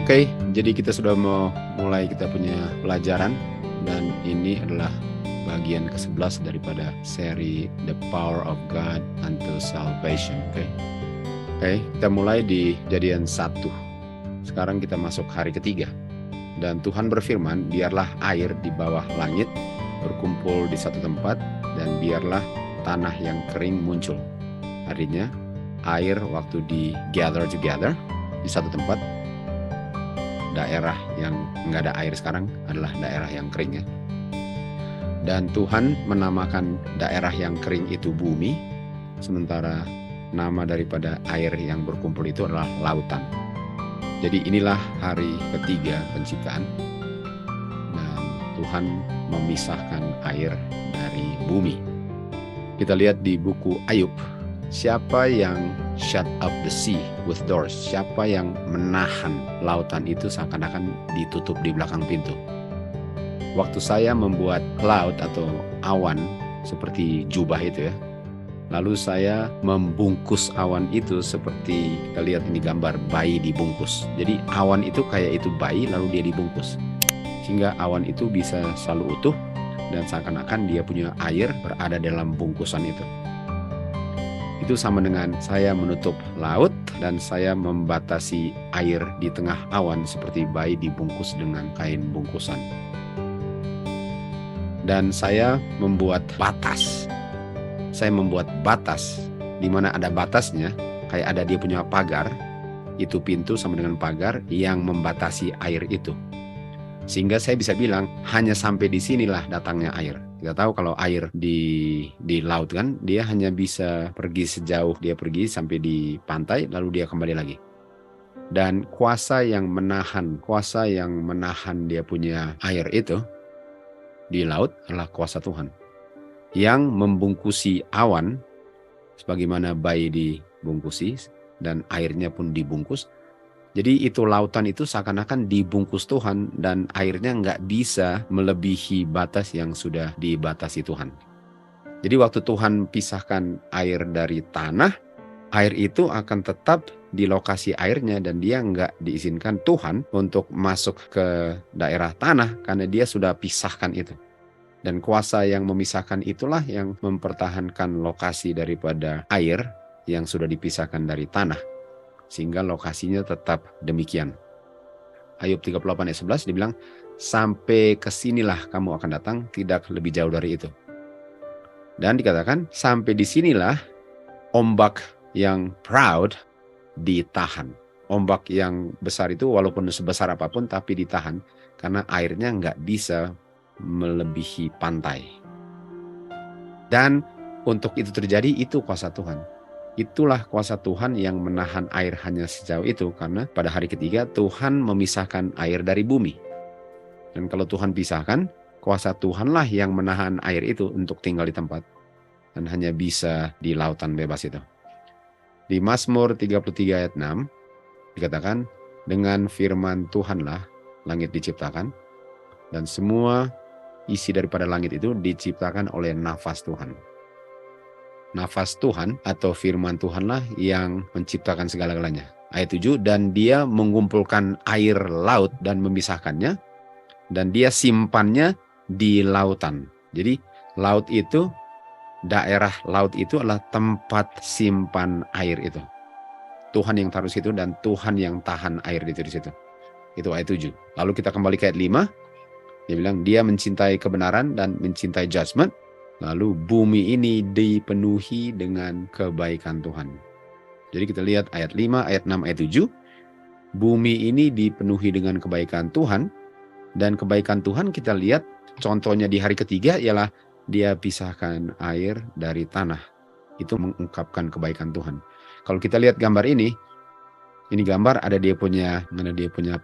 Oke, jadi kita sudah mau mulai kita punya pelajaran dan ini adalah bagian ke-11 daripada seri The Power of God unto Salvation. Oke, kita mulai di Kejadian 1. Sekarang kita masuk hari ketiga. Dan Tuhan berfirman, biarlah air di bawah langit berkumpul di satu tempat dan biarlah tanah yang kering muncul. Artinya, air waktu di gather together di satu tempat, daerah yang nggak ada air sekarang adalah daerah yang kering ya. Dan Tuhan menamakan daerah yang kering itu bumi, sementara nama daripada air yang berkumpul itu adalah lautan. Jadi inilah hari ketiga penciptaan. Dan Tuhan memisahkan air dari bumi. Kita lihat di buku Ayub, siapa yang shut up the sea with doors? Siapa yang menahan lautan itu seakan-akan ditutup di belakang pintu? Waktu saya membuat cloud atau awan seperti jubah itu ya, lalu saya membungkus awan itu seperti kita lihat ini gambar bayi dibungkus. Jadi awan itu kayak itu bayi lalu dia dibungkus. Sehingga awan itu bisa selalu utuh dan seakan-akan dia punya air berada dalam bungkusan itu. Itu sama dengan saya menutup laut dan saya membatasi air di tengah awan seperti bayi dibungkus dengan kain bungkusan. Dan saya membuat batas. Saya membuat batas di mana ada batasnya, kayak ada dia punya pagar, itu pintu sama dengan pagar yang membatasi air itu. Sehingga saya bisa bilang hanya sampai di sinilah datangnya air. Kita tahu kalau air di laut kan, dia hanya bisa pergi sejauh dia pergi sampai di pantai, lalu dia kembali lagi. Dan kuasa yang menahan dia punya air itu di laut adalah kuasa Tuhan. Yang membungkusi awan, sebagaimana bayi dibungkusi, dan airnya pun dibungkus. Jadi itu lautan itu seakan-akan dibungkus Tuhan dan airnya nggak bisa melebihi batas yang sudah dibatasi Tuhan. Jadi waktu Tuhan pisahkan air dari tanah, air itu akan tetap di lokasi airnya dan dia nggak diizinkan Tuhan untuk masuk ke daerah tanah karena dia sudah pisahkan itu. Dan kuasa yang memisahkan itulah yang mempertahankan lokasi daripada air yang sudah dipisahkan dari tanah. Sehingga lokasinya tetap demikian. Ayub 38 ayat 11 dibilang, sampai kesinilah kamu akan datang, tidak lebih jauh dari itu. Dan dikatakan, sampai disinilah ombak yang proud ditahan. Ombak yang besar itu walaupun sebesar apapun tapi ditahan, karena airnya nggak bisa melebihi pantai. Dan untuk itu terjadi, itu kuasa Tuhan. Itulah kuasa Tuhan yang menahan air hanya sejauh itu, karena pada hari ketiga Tuhan memisahkan air dari bumi. Dan kalau Tuhan pisahkan, kuasa Tuhanlah yang menahan air itu untuk tinggal di tempat. Dan hanya bisa di lautan bebas itu. Di Mazmur 33 ayat 6 dikatakan, dengan firman Tuhanlah langit diciptakan, dan semua isi daripada langit itu diciptakan oleh nafas Tuhan. Nafas Tuhan atau firman Tuhanlah yang menciptakan segala-galanya. Ayat 7, dan dia mengumpulkan air laut dan memisahkannya, dan dia simpannya di lautan. Jadi laut itu, daerah laut itu adalah tempat simpan air itu. Tuhan yang taruh situ dan Tuhan yang tahan air di situ. Itu ayat 7. Lalu kita kembali ke ayat 5. Dia bilang, dia mencintai kebenaran dan mencintai judgment. Lalu bumi ini dipenuhi dengan kebaikan Tuhan. Jadi kita lihat ayat 5, ayat 6, ayat 7. Bumi ini dipenuhi dengan kebaikan Tuhan. Dan kebaikan Tuhan kita lihat contohnya di hari ketiga ialah dia pisahkan air dari tanah. Itu mengungkapkan kebaikan Tuhan. Kalau kita lihat gambar ini gambar ada dia punya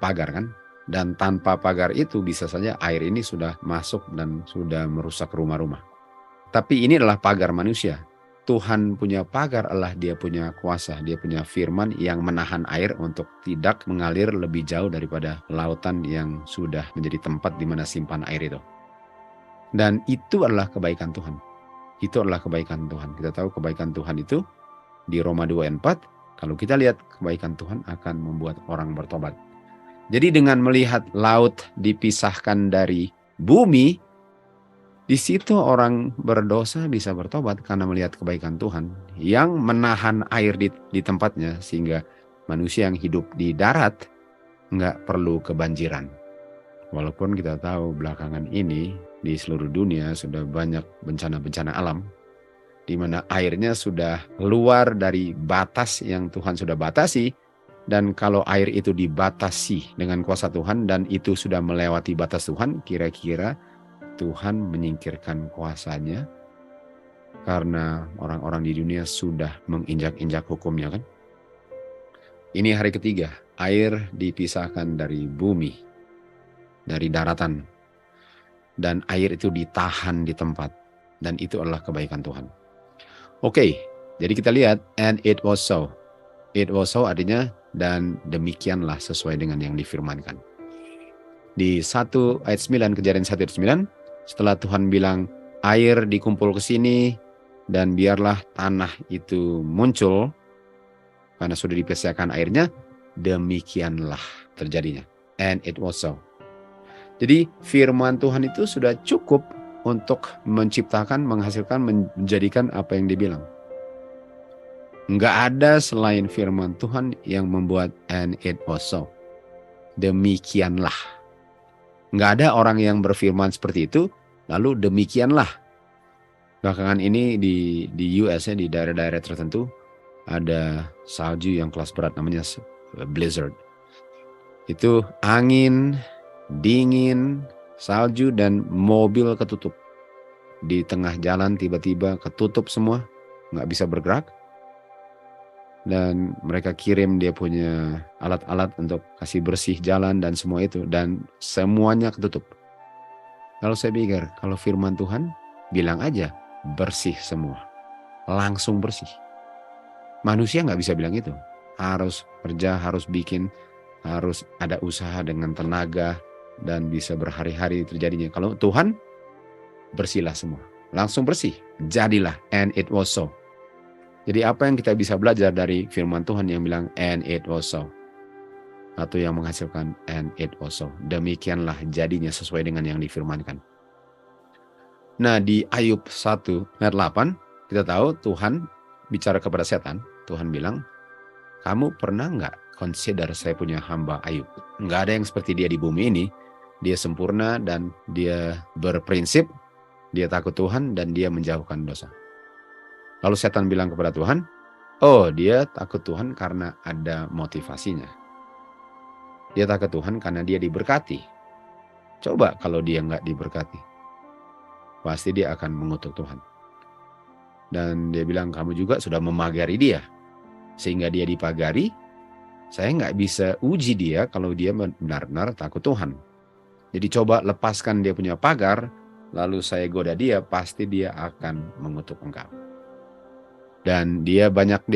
pagar kan. Dan tanpa pagar itu bisa saja air ini sudah masuk dan sudah merusak rumah-rumah. Tapi ini adalah pagar manusia. Tuhan punya pagar adalah dia punya kuasa, dia punya firman yang menahan air untuk tidak mengalir lebih jauh daripada lautan yang sudah menjadi tempat di mana simpan air itu. Dan itu adalah kebaikan Tuhan. Itu adalah kebaikan Tuhan. Kita tahu kebaikan Tuhan itu di Roma 2 ayat 4, kalau kita lihat kebaikan Tuhan akan membuat orang bertobat. Jadi dengan melihat laut dipisahkan dari bumi, di situ orang berdosa bisa bertobat karena melihat kebaikan Tuhan yang menahan air di tempatnya, sehingga manusia yang hidup di darat nggak perlu kebanjiran. Walaupun kita tahu belakangan ini di seluruh dunia sudah banyak bencana-bencana alam, di mana airnya sudah keluar dari batas yang Tuhan sudah batasi. Dan kalau air itu dibatasi dengan kuasa Tuhan dan itu sudah melewati batas Tuhan, kira-kira Tuhan menyingkirkan kuasanya karena orang-orang di dunia sudah menginjak-injak hukumnya, kan? Ini hari ketiga, air dipisahkan dari bumi, dari daratan. Dan air itu ditahan di tempat. Dan itu adalah kebaikan Tuhan. Oke, jadi kita lihat, and it was so. It was so artinya, dan demikianlah sesuai dengan yang difirmankan. Di 1 ayat 9, Kejadian 1 ayat 9, setelah Tuhan bilang, air dikumpul ke sini, dan biarlah tanah itu muncul, karena sudah dipisahkan airnya, demikianlah terjadinya. And it was so. Jadi firman Tuhan itu sudah cukup untuk menciptakan, menghasilkan, menjadikan apa yang dibilang. Nggak ada selain firman Tuhan yang membuat and it was so. Demikianlah. Nggak ada orang yang berfirman seperti itu, lalu demikianlah. Belakangan ini di US, di daerah-daerah tertentu, ada salju yang kelas berat namanya blizzard. Itu angin, dingin, salju, dan mobil ketutup. Di tengah jalan tiba-tiba ketutup semua, nggak bisa bergerak. Dan mereka kirim dia punya alat-alat untuk kasih bersih jalan dan semua itu. Dan semuanya ketutup. Kalau saya pikir, kalau firman Tuhan bilang aja bersih semua. Langsung bersih. Manusia nggak bisa bilang itu. Harus kerja, harus bikin, harus ada usaha dengan tenaga. Dan bisa berhari-hari terjadinya. Kalau Tuhan, bersihlah semua. Langsung bersih. Jadilah. And it was so. Jadi apa yang kita bisa belajar dari firman Tuhan yang bilang and it was so, atau yang menghasilkan and it was so, demikianlah jadinya sesuai dengan yang difirmankan. Nah, di Ayub 1 ayat 8 kita tahu Tuhan bicara kepada setan. Tuhan bilang, kamu pernah nggak consider saya punya hamba Ayub? Nggak ada yang seperti dia di bumi ini. Dia sempurna dan dia berprinsip, dia takut Tuhan dan dia menjauhkan dosa. Lalu setan bilang kepada Tuhan, oh, dia takut Tuhan karena ada motivasinya. Dia takut Tuhan karena dia diberkati. Coba kalau dia nggak diberkati, pasti dia akan mengutuk Tuhan. Dan dia bilang, kamu juga sudah memagari dia. Sehingga dia dipagari, saya nggak bisa uji dia kalau dia benar-benar takut Tuhan. Jadi coba lepaskan dia punya pagar, lalu saya goda dia, pasti dia akan mengutuk engkau. Dan dia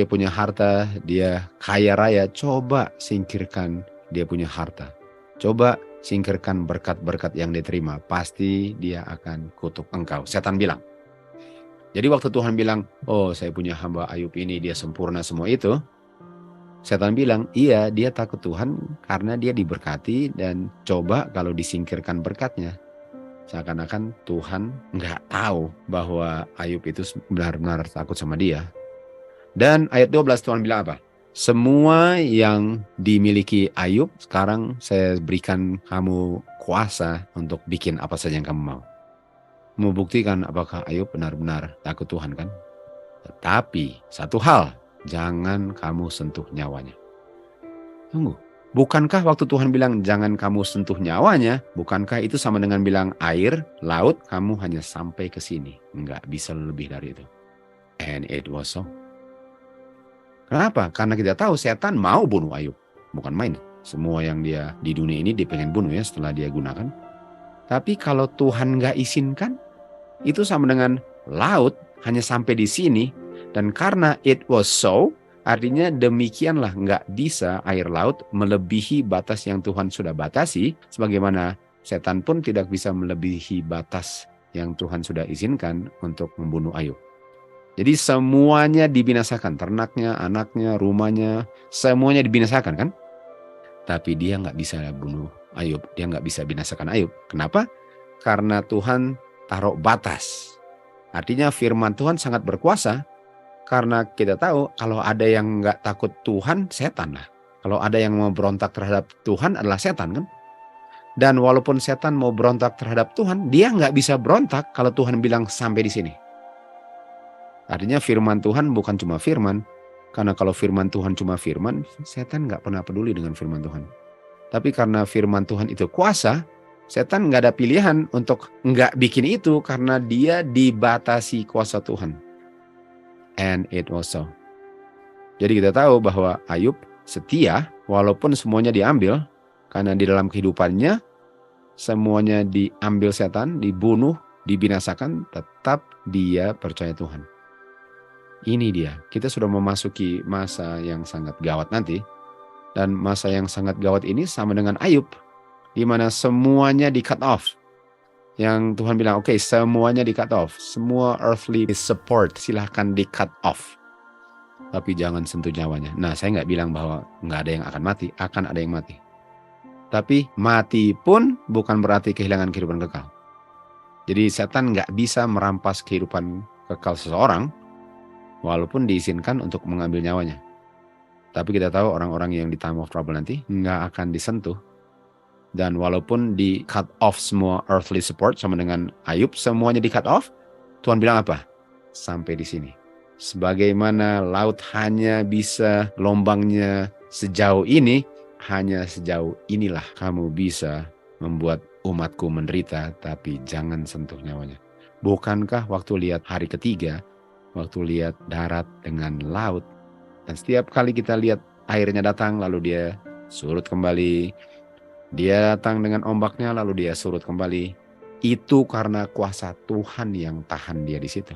punya harta, dia kaya raya, coba singkirkan dia punya harta. Coba singkirkan berkat-berkat yang diterima, pasti dia akan kutuk engkau. Setan bilang. Jadi waktu Tuhan bilang, oh, saya punya hamba Ayub ini, dia sempurna semua itu. Setan bilang, iya, dia takut Tuhan karena dia diberkati, dan coba kalau disingkirkan berkatnya. Seakan-akan Tuhan nggak tahu bahwa Ayub itu benar-benar takut sama dia. Dan ayat 12 Tuhan bilang apa? Semua yang dimiliki Ayub, sekarang saya berikan kamu kuasa untuk bikin apa saja yang kamu mau. Membuktikan apakah Ayub benar-benar takut Tuhan, kan? Tetapi satu hal, jangan kamu sentuh nyawanya. Tunggu. Bukankah waktu Tuhan bilang jangan kamu sentuh nyawanya, bukankah itu sama dengan bilang air, laut, kamu hanya sampai ke sini. Enggak bisa lebih dari itu. And it was so. Kenapa? Karena kita tahu setan mau bunuh Ayub. Bukan main. Semua yang dia di dunia ini dia pengen bunuh ya setelah dia gunakan. Tapi kalau Tuhan nggak izinkan, itu sama dengan laut hanya sampai di sini. Dan karena it was so, artinya demikianlah, nggak bisa air laut melebihi batas yang Tuhan sudah batasi. Sebagaimana setan pun tidak bisa melebihi batas yang Tuhan sudah izinkan untuk membunuh Ayub. Jadi semuanya dibinasakan, ternaknya, anaknya, rumahnya, semuanya dibinasakan, kan? Tapi dia nggak bisa bunuh Ayub, dia nggak bisa binasakan Ayub. Kenapa? Karena Tuhan taruh batas. Artinya firman Tuhan sangat berkuasa, karena kita tahu kalau ada yang nggak takut Tuhan, setan lah. Kalau ada yang mau berontak terhadap Tuhan adalah setan kan? Dan walaupun setan mau berontak terhadap Tuhan, dia nggak bisa berontak kalau Tuhan bilang sampai di sini. Artinya firman Tuhan bukan cuma firman, karena kalau firman Tuhan cuma firman, setan nggak pernah peduli dengan firman Tuhan. Tapi karena firman Tuhan itu kuasa, setan nggak ada pilihan untuk nggak bikin itu karena dia dibatasi kuasa Tuhan. And it was so. Jadi kita tahu bahwa Ayub setia walaupun semuanya diambil, karena di dalam kehidupannya semuanya diambil setan, dibunuh, dibinasakan, tetap dia percaya Tuhan. Ini dia, kita sudah memasuki masa yang sangat gawat nanti. Dan masa yang sangat gawat ini sama dengan Ayub, di mana semuanya di cut off. Yang Tuhan bilang, oke, semuanya di cut off. Semua earthly support silahkan di cut off. Tapi jangan sentuh nyawanya. Nah, saya nggak bilang bahwa nggak ada yang akan mati. Akan ada yang mati. Tapi mati pun bukan berarti kehilangan kehidupan kekal. Jadi setan nggak bisa merampas kehidupan kekal seseorang, walaupun diizinkan untuk mengambil nyawanya. Tapi kita tahu orang-orang yang di time of trouble nanti nggak akan disentuh. Dan walaupun di cut off semua earthly support sama dengan Ayub, semuanya di cut off, Tuhan bilang apa? Sampai di sini. Sebagaimana laut hanya bisa lombangnya sejauh ini, hanya sejauh inilah kamu bisa membuat umatku menderita, tapi jangan sentuh nyawanya. Bukankah waktu lihat hari ketiga, waktu lihat darat dengan laut, dan setiap kali kita lihat airnya datang, lalu dia surut kembali. Dia datang dengan ombaknya, lalu dia surut kembali. Itu karena kuasa Tuhan yang tahan dia di situ.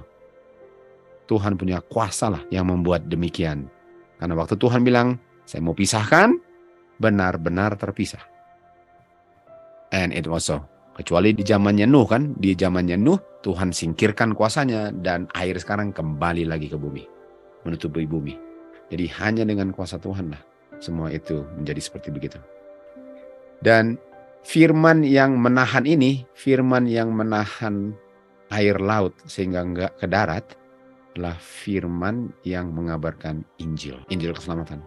Tuhan punya kuasa lah yang membuat demikian. Karena waktu Tuhan bilang, saya mau pisahkan, benar-benar terpisah. And it was so. Kecuali di zamannya Nuh kan, di zamannya Nuh, Tuhan singkirkan kuasanya, dan air sekarang kembali lagi ke bumi. Menutupi bumi. Jadi hanya dengan kuasa Tuhan lah semua itu menjadi seperti begitu. Dan firman yang menahan ini, firman yang menahan air laut sehingga enggak ke darat, adalah firman yang mengabarkan Injil, Injil keselamatan.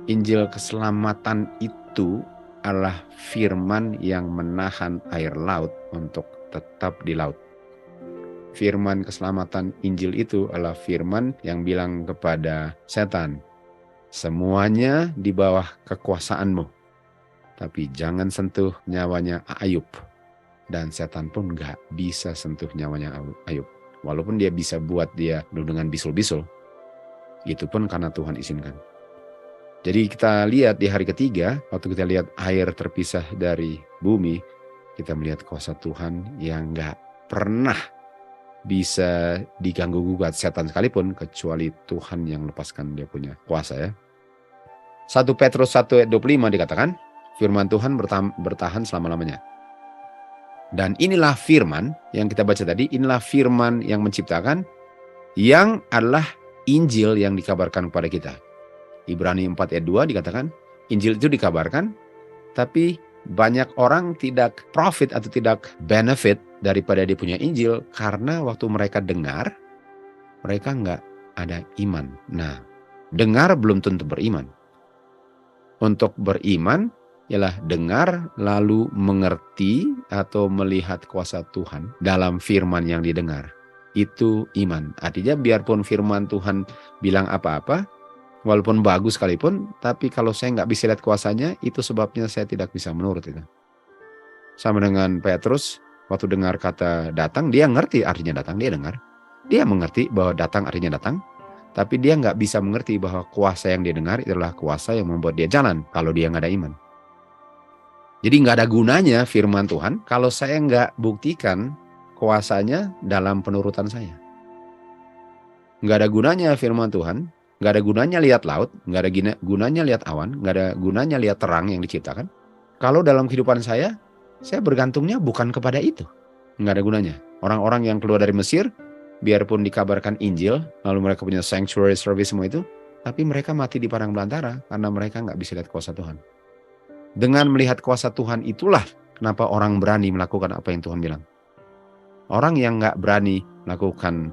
Injil keselamatan itu adalah firman yang menahan air laut untuk tetap di laut. Firman keselamatan Injil itu adalah firman yang bilang kepada setan, semuanya di bawah kekuasaanmu, tapi jangan sentuh nyawanya Ayub. Dan setan pun gak bisa sentuh nyawanya Ayub. Walaupun dia bisa buat dia dengan bisul-bisul, itu pun karena Tuhan izinkan. Jadi kita lihat di hari ketiga, waktu kita lihat air terpisah dari bumi, kita melihat kuasa Tuhan yang gak pernah bisa diganggu gugat setan sekalipun, kecuali Tuhan yang lepaskan dia punya kuasa ya. 1 Petrus 1 ayat 25 dikatakan, firman Tuhan bertahan selama-lamanya. Dan inilah firman yang kita baca tadi, inilah firman yang menciptakan, yang adalah Injil yang dikabarkan kepada kita. Ibrani 4 ayat 2 dikatakan, Injil itu dikabarkan, tapi banyak orang tidak profit atau tidak benefit daripada dia punya Injil, karena waktu mereka dengar, mereka nggak ada iman. Nah, dengar belum tentu beriman. Untuk beriman ialah dengar lalu mengerti atau melihat kuasa Tuhan dalam firman yang didengar. Itu iman. Artinya biarpun firman Tuhan bilang apa-apa, walaupun bagus sekalipun, tapi kalau saya nggak bisa lihat kuasanya, itu sebabnya saya tidak bisa menurut itu. Sama dengan Petrus, waktu dengar kata datang, dia ngerti artinya datang, dia dengar. Dia mengerti bahwa datang artinya datang, tapi dia nggak bisa mengerti bahwa kuasa yang dia dengar itulah kuasa yang membuat dia jalan kalau dia nggak ada iman. Jadi nggak ada gunanya firman Tuhan kalau saya nggak buktikan kuasanya dalam penurutan saya. Nggak ada gunanya firman Tuhan. Nggak ada gunanya lihat laut, nggak ada gunanya lihat awan, nggak ada gunanya lihat terang yang diciptakan. Kalau dalam kehidupan saya bergantungnya bukan kepada itu. Nggak ada gunanya. Orang-orang yang keluar dari Mesir, biarpun dikabarkan Injil, lalu mereka punya sanctuary service semua itu, tapi mereka mati di padang belantara karena mereka nggak bisa lihat kuasa Tuhan. Dengan melihat kuasa Tuhan itulah kenapa orang berani melakukan apa yang Tuhan bilang. Orang yang nggak berani melakukan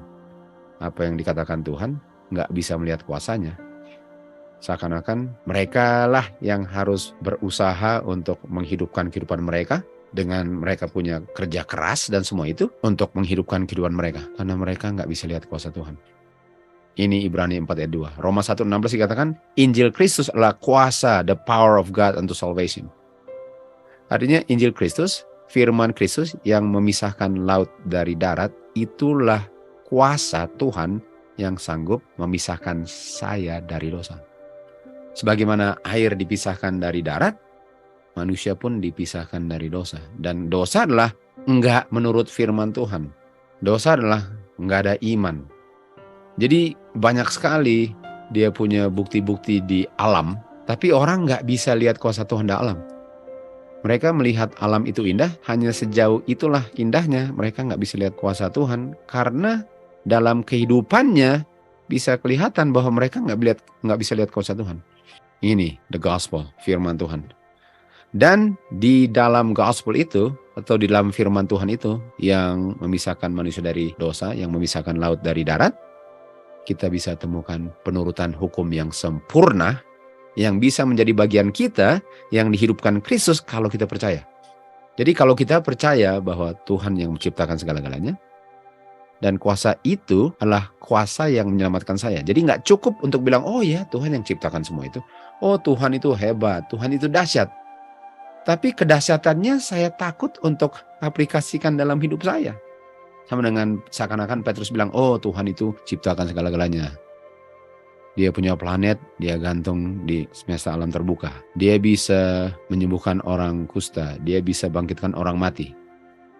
apa yang dikatakan Tuhan, nggak bisa melihat kuasanya. Seakan-akan mereka lah yang harus berusaha untuk menghidupkan kehidupan mereka dengan mereka punya kerja keras dan semua itu untuk menghidupkan kehidupan mereka. Karena mereka nggak bisa lihat kuasa Tuhan. Ini Ibrani 4 ayat 2. Roma 1:16 dikatakan, Injil Kristus adalah kuasa, the power of God unto salvation. Artinya Injil Kristus, firman Kristus yang memisahkan laut dari darat, itulah kuasa Tuhan yang sanggup memisahkan saya dari dosa. Sebagaimana air dipisahkan dari darat, manusia pun dipisahkan dari dosa. Dan dosa adalah enggak menurut firman Tuhan. Dosa adalah enggak ada iman. Jadi banyak sekali dia punya bukti-bukti di alam, tapi orang enggak bisa lihat kuasa Tuhan di alam. Mereka melihat alam itu indah, hanya sejauh itulah indahnya. Mereka enggak bisa lihat kuasa Tuhan, karena dalam kehidupannya bisa kelihatan bahwa mereka enggak bisa lihat kuasa Tuhan. Ini the gospel, firman Tuhan. Dan di dalam gospel itu, atau di dalam firman Tuhan itu, yang memisahkan manusia dari dosa, yang memisahkan laut dari darat, kita bisa temukan penurutan hukum yang sempurna, yang bisa menjadi bagian kita, yang dihidupkan Kristus kalau kita percaya. Jadi kalau kita percaya bahwa Tuhan yang menciptakan segala-galanya, dan kuasa itu adalah kuasa yang menyelamatkan saya. Jadi nggak cukup untuk bilang, oh ya Tuhan yang ciptakan semua itu. Oh Tuhan itu hebat, Tuhan itu dahsyat. Tapi kedahsyatannya saya takut untuk aplikasikan dalam hidup saya. Sama dengan seakan-akan Petrus bilang, oh Tuhan itu ciptakan segala-galanya. Dia punya planet, dia gantung di semesta alam terbuka. Dia bisa menyembuhkan orang kusta, dia bisa bangkitkan orang mati.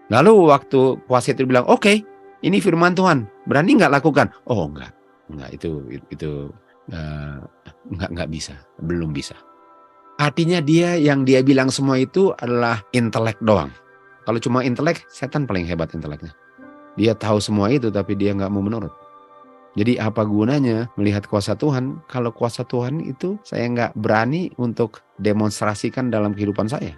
Lalu waktu kuasa itu bilang, oke, ini firman Tuhan, berani nggak lakukan? Oh enggak itu nggak bisa, belum bisa. Artinya dia bilang semua itu adalah intelek doang. Kalau cuma intelek, setan paling hebat inteleknya. Dia tahu semua itu tapi dia nggak mau menurut. Jadi apa gunanya melihat kuasa Tuhan kalau kuasa Tuhan itu saya nggak berani untuk demonstrasikan dalam kehidupan saya.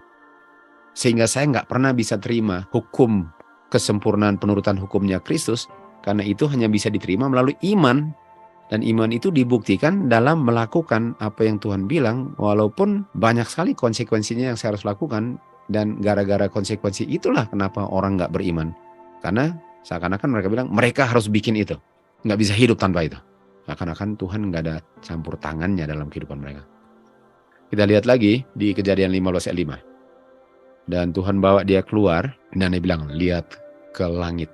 Sehingga saya nggak pernah bisa terima hukum kesempurnaan penurutan hukumnya Kristus, karena itu hanya bisa diterima melalui iman. Dan iman itu dibuktikan dalam melakukan apa yang Tuhan bilang, walaupun banyak sekali konsekuensinya yang saya harus lakukan. Dan gara-gara konsekuensi itulah kenapa orang nggak beriman. Karena seakan-akan mereka bilang, mereka harus bikin itu. Nggak bisa hidup tanpa itu. Seakan-akan Tuhan nggak ada campur tangannya dalam kehidupan mereka. Kita lihat lagi di Kejadian 15 ayat 5. Dan Tuhan bawa dia keluar, dan dia bilang, lihat ke langit.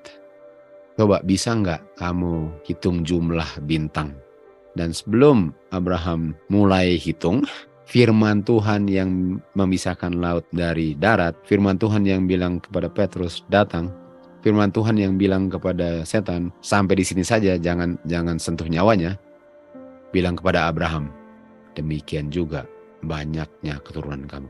Coba bisa nggak kamu hitung jumlah bintang? Dan sebelum Abraham mulai hitung, firman Tuhan yang memisahkan laut dari darat, firman Tuhan yang bilang kepada Petrus, datang. Firman Tuhan yang bilang kepada setan, sampai di sini saja, jangan sentuh nyawanya. Bilang kepada Abraham, demikian juga banyaknya keturunan kamu.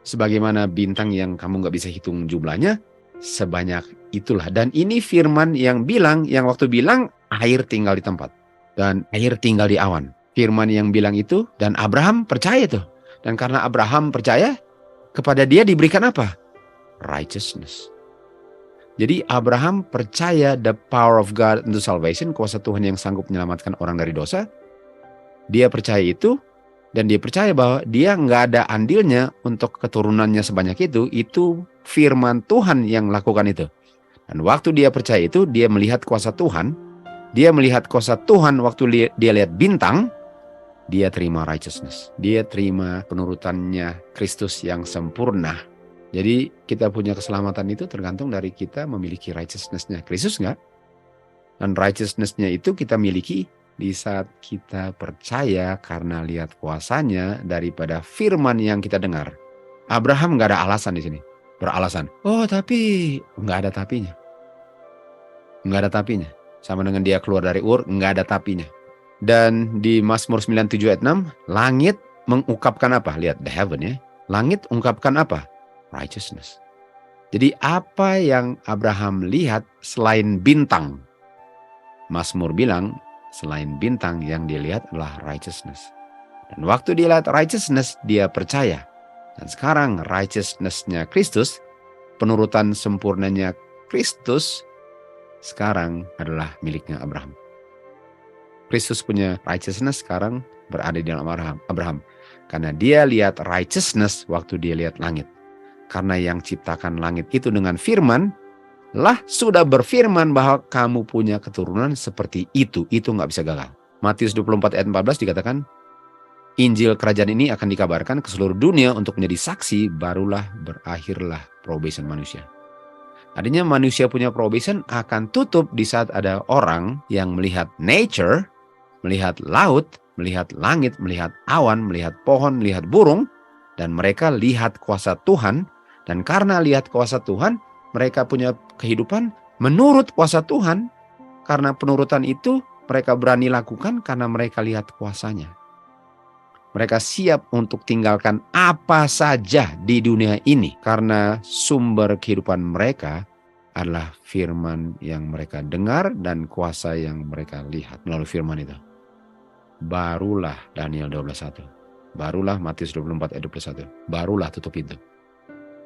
Sebagaimana bintang yang kamu nggak bisa hitung jumlahnya, sebanyak itulah. Dan ini firman yang bilang, yang waktu bilang air tinggal di tempat dan air tinggal di awan. Firman yang bilang itu, dan Abraham percaya tuh. Dan karena Abraham percaya, kepada dia diberikan apa? Righteousness. Jadi Abraham percaya the power of God untuk salvation, kuasa Tuhan yang sanggup menyelamatkan orang dari dosa. Dia percaya itu. Dan dia percaya bahwa dia nggak ada andilnya untuk keturunannya sebanyak itu firman Tuhan yang lakukan itu. Dan waktu dia percaya itu, dia melihat kuasa Tuhan. Dia melihat kuasa Tuhan waktu dia lihat bintang, dia terima righteousness. Dia terima penurutannya Kristus yang sempurna. Jadi kita punya keselamatan itu tergantung dari kita memiliki righteousness-nya Kristus nggak? Dan righteousness-nya itu kita miliki di saat kita percaya karena lihat kuasanya daripada firman yang kita dengar. Abraham nggak ada alasan di sini. Beralasan, oh tapi nggak ada tapinya. Nggak ada tapinya. Sama dengan dia keluar dari Ur, nggak ada tapinya. Dan di Mazmur 97 ayat 6, langit mengungkapkan apa? Lihat, the heaven ya. Langit ungkapkan apa? Righteousness. Jadi apa yang Abraham lihat selain bintang? Mazmur bilang, selain bintang yang dilihat adalah righteousness. Dan waktu dia lihat righteousness, dia percaya. Dan sekarang righteousness-nya Kristus, penurutan sempurnanya Kristus, sekarang adalah miliknya Abraham. Kristus punya righteousness sekarang berada di dalam Abraham. Karena dia lihat righteousness waktu dia lihat langit. Karena yang ciptakan langit itu dengan firman, lah sudah berfirman bahwa kamu punya keturunan seperti itu. Itu nggak bisa gagal. Matius 24 ayat 14 dikatakan, Injil kerajaan ini akan dikabarkan ke seluruh dunia untuk menjadi saksi, barulah berakhirlah probation manusia. Artinya manusia punya probation akan tutup di saat ada orang yang melihat nature, melihat laut, melihat langit, melihat awan, melihat pohon, melihat burung, dan mereka lihat kuasa Tuhan. Dan karena lihat kuasa Tuhan, mereka punya kehidupan menurut kuasa Tuhan. Karena penurutan itu mereka berani lakukan karena mereka lihat kuasanya. Mereka siap untuk tinggalkan apa saja di dunia ini karena sumber kehidupan mereka adalah firman yang mereka dengar dan kuasa yang mereka lihat melalui firman itu. Barulah Daniel 12:1. Barulah Matius 24 ayat 21. Barulah tutup pintu.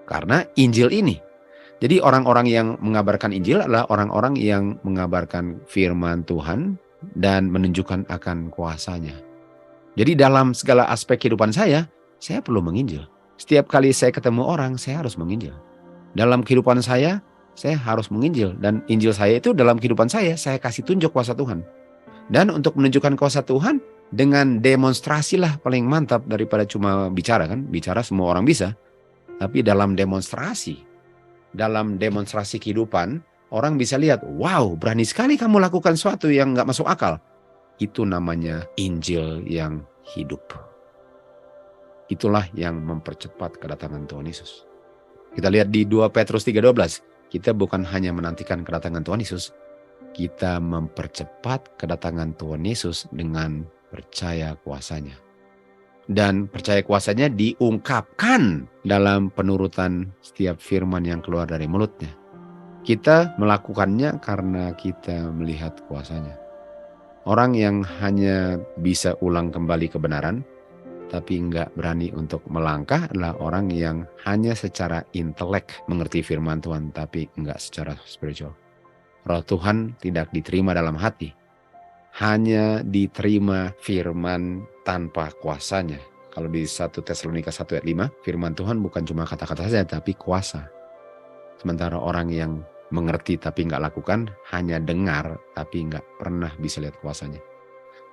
Karena Injil ini. Jadi orang-orang yang mengabarkan Injil adalah orang-orang yang mengabarkan firman Tuhan dan menunjukkan akan kuasanya. Jadi dalam segala aspek kehidupan saya perlu menginjil. Setiap kali saya ketemu orang, saya harus menginjil. Dalam kehidupan saya harus menginjil. Dan Injil saya itu dalam kehidupan saya kasih tunjuk kuasa Tuhan. Dan untuk menunjukkan kuasa Tuhan, dengan demonstrasilah paling mantap daripada cuma bicara kan. Bicara semua orang bisa. Tapi dalam demonstrasi kehidupan, orang bisa lihat, wow, berani sekali kamu lakukan sesuatu yang gak masuk akal. Itu namanya Injil yang hidup. Itulah yang mempercepat kedatangan Tuhan Yesus. Kita lihat di 2 Petrus 3:12. Kita bukan hanya menantikan kedatangan Tuhan Yesus, kita mempercepat kedatangan Tuhan Yesus dengan percaya kuasanya. Dan percaya kuasanya diungkapkan dalam penurutan setiap firman yang keluar dari mulutnya. Kita melakukannya karena kita melihat kuasanya. Orang yang hanya bisa ulang kembali kebenaran, tapi nggak berani untuk melangkah adalah orang yang hanya secara intelek mengerti firman Tuhan, tapi nggak secara spiritual. Roh Tuhan tidak diterima dalam hati. Hanya diterima firman tanpa kuasanya. Kalau di 1 Tesalonika 1 ayat 5, firman Tuhan bukan cuma kata-kata saja, tapi kuasa. Sementara orang yang mengerti tapi nggak lakukan, hanya dengar tapi nggak pernah bisa lihat kuasanya.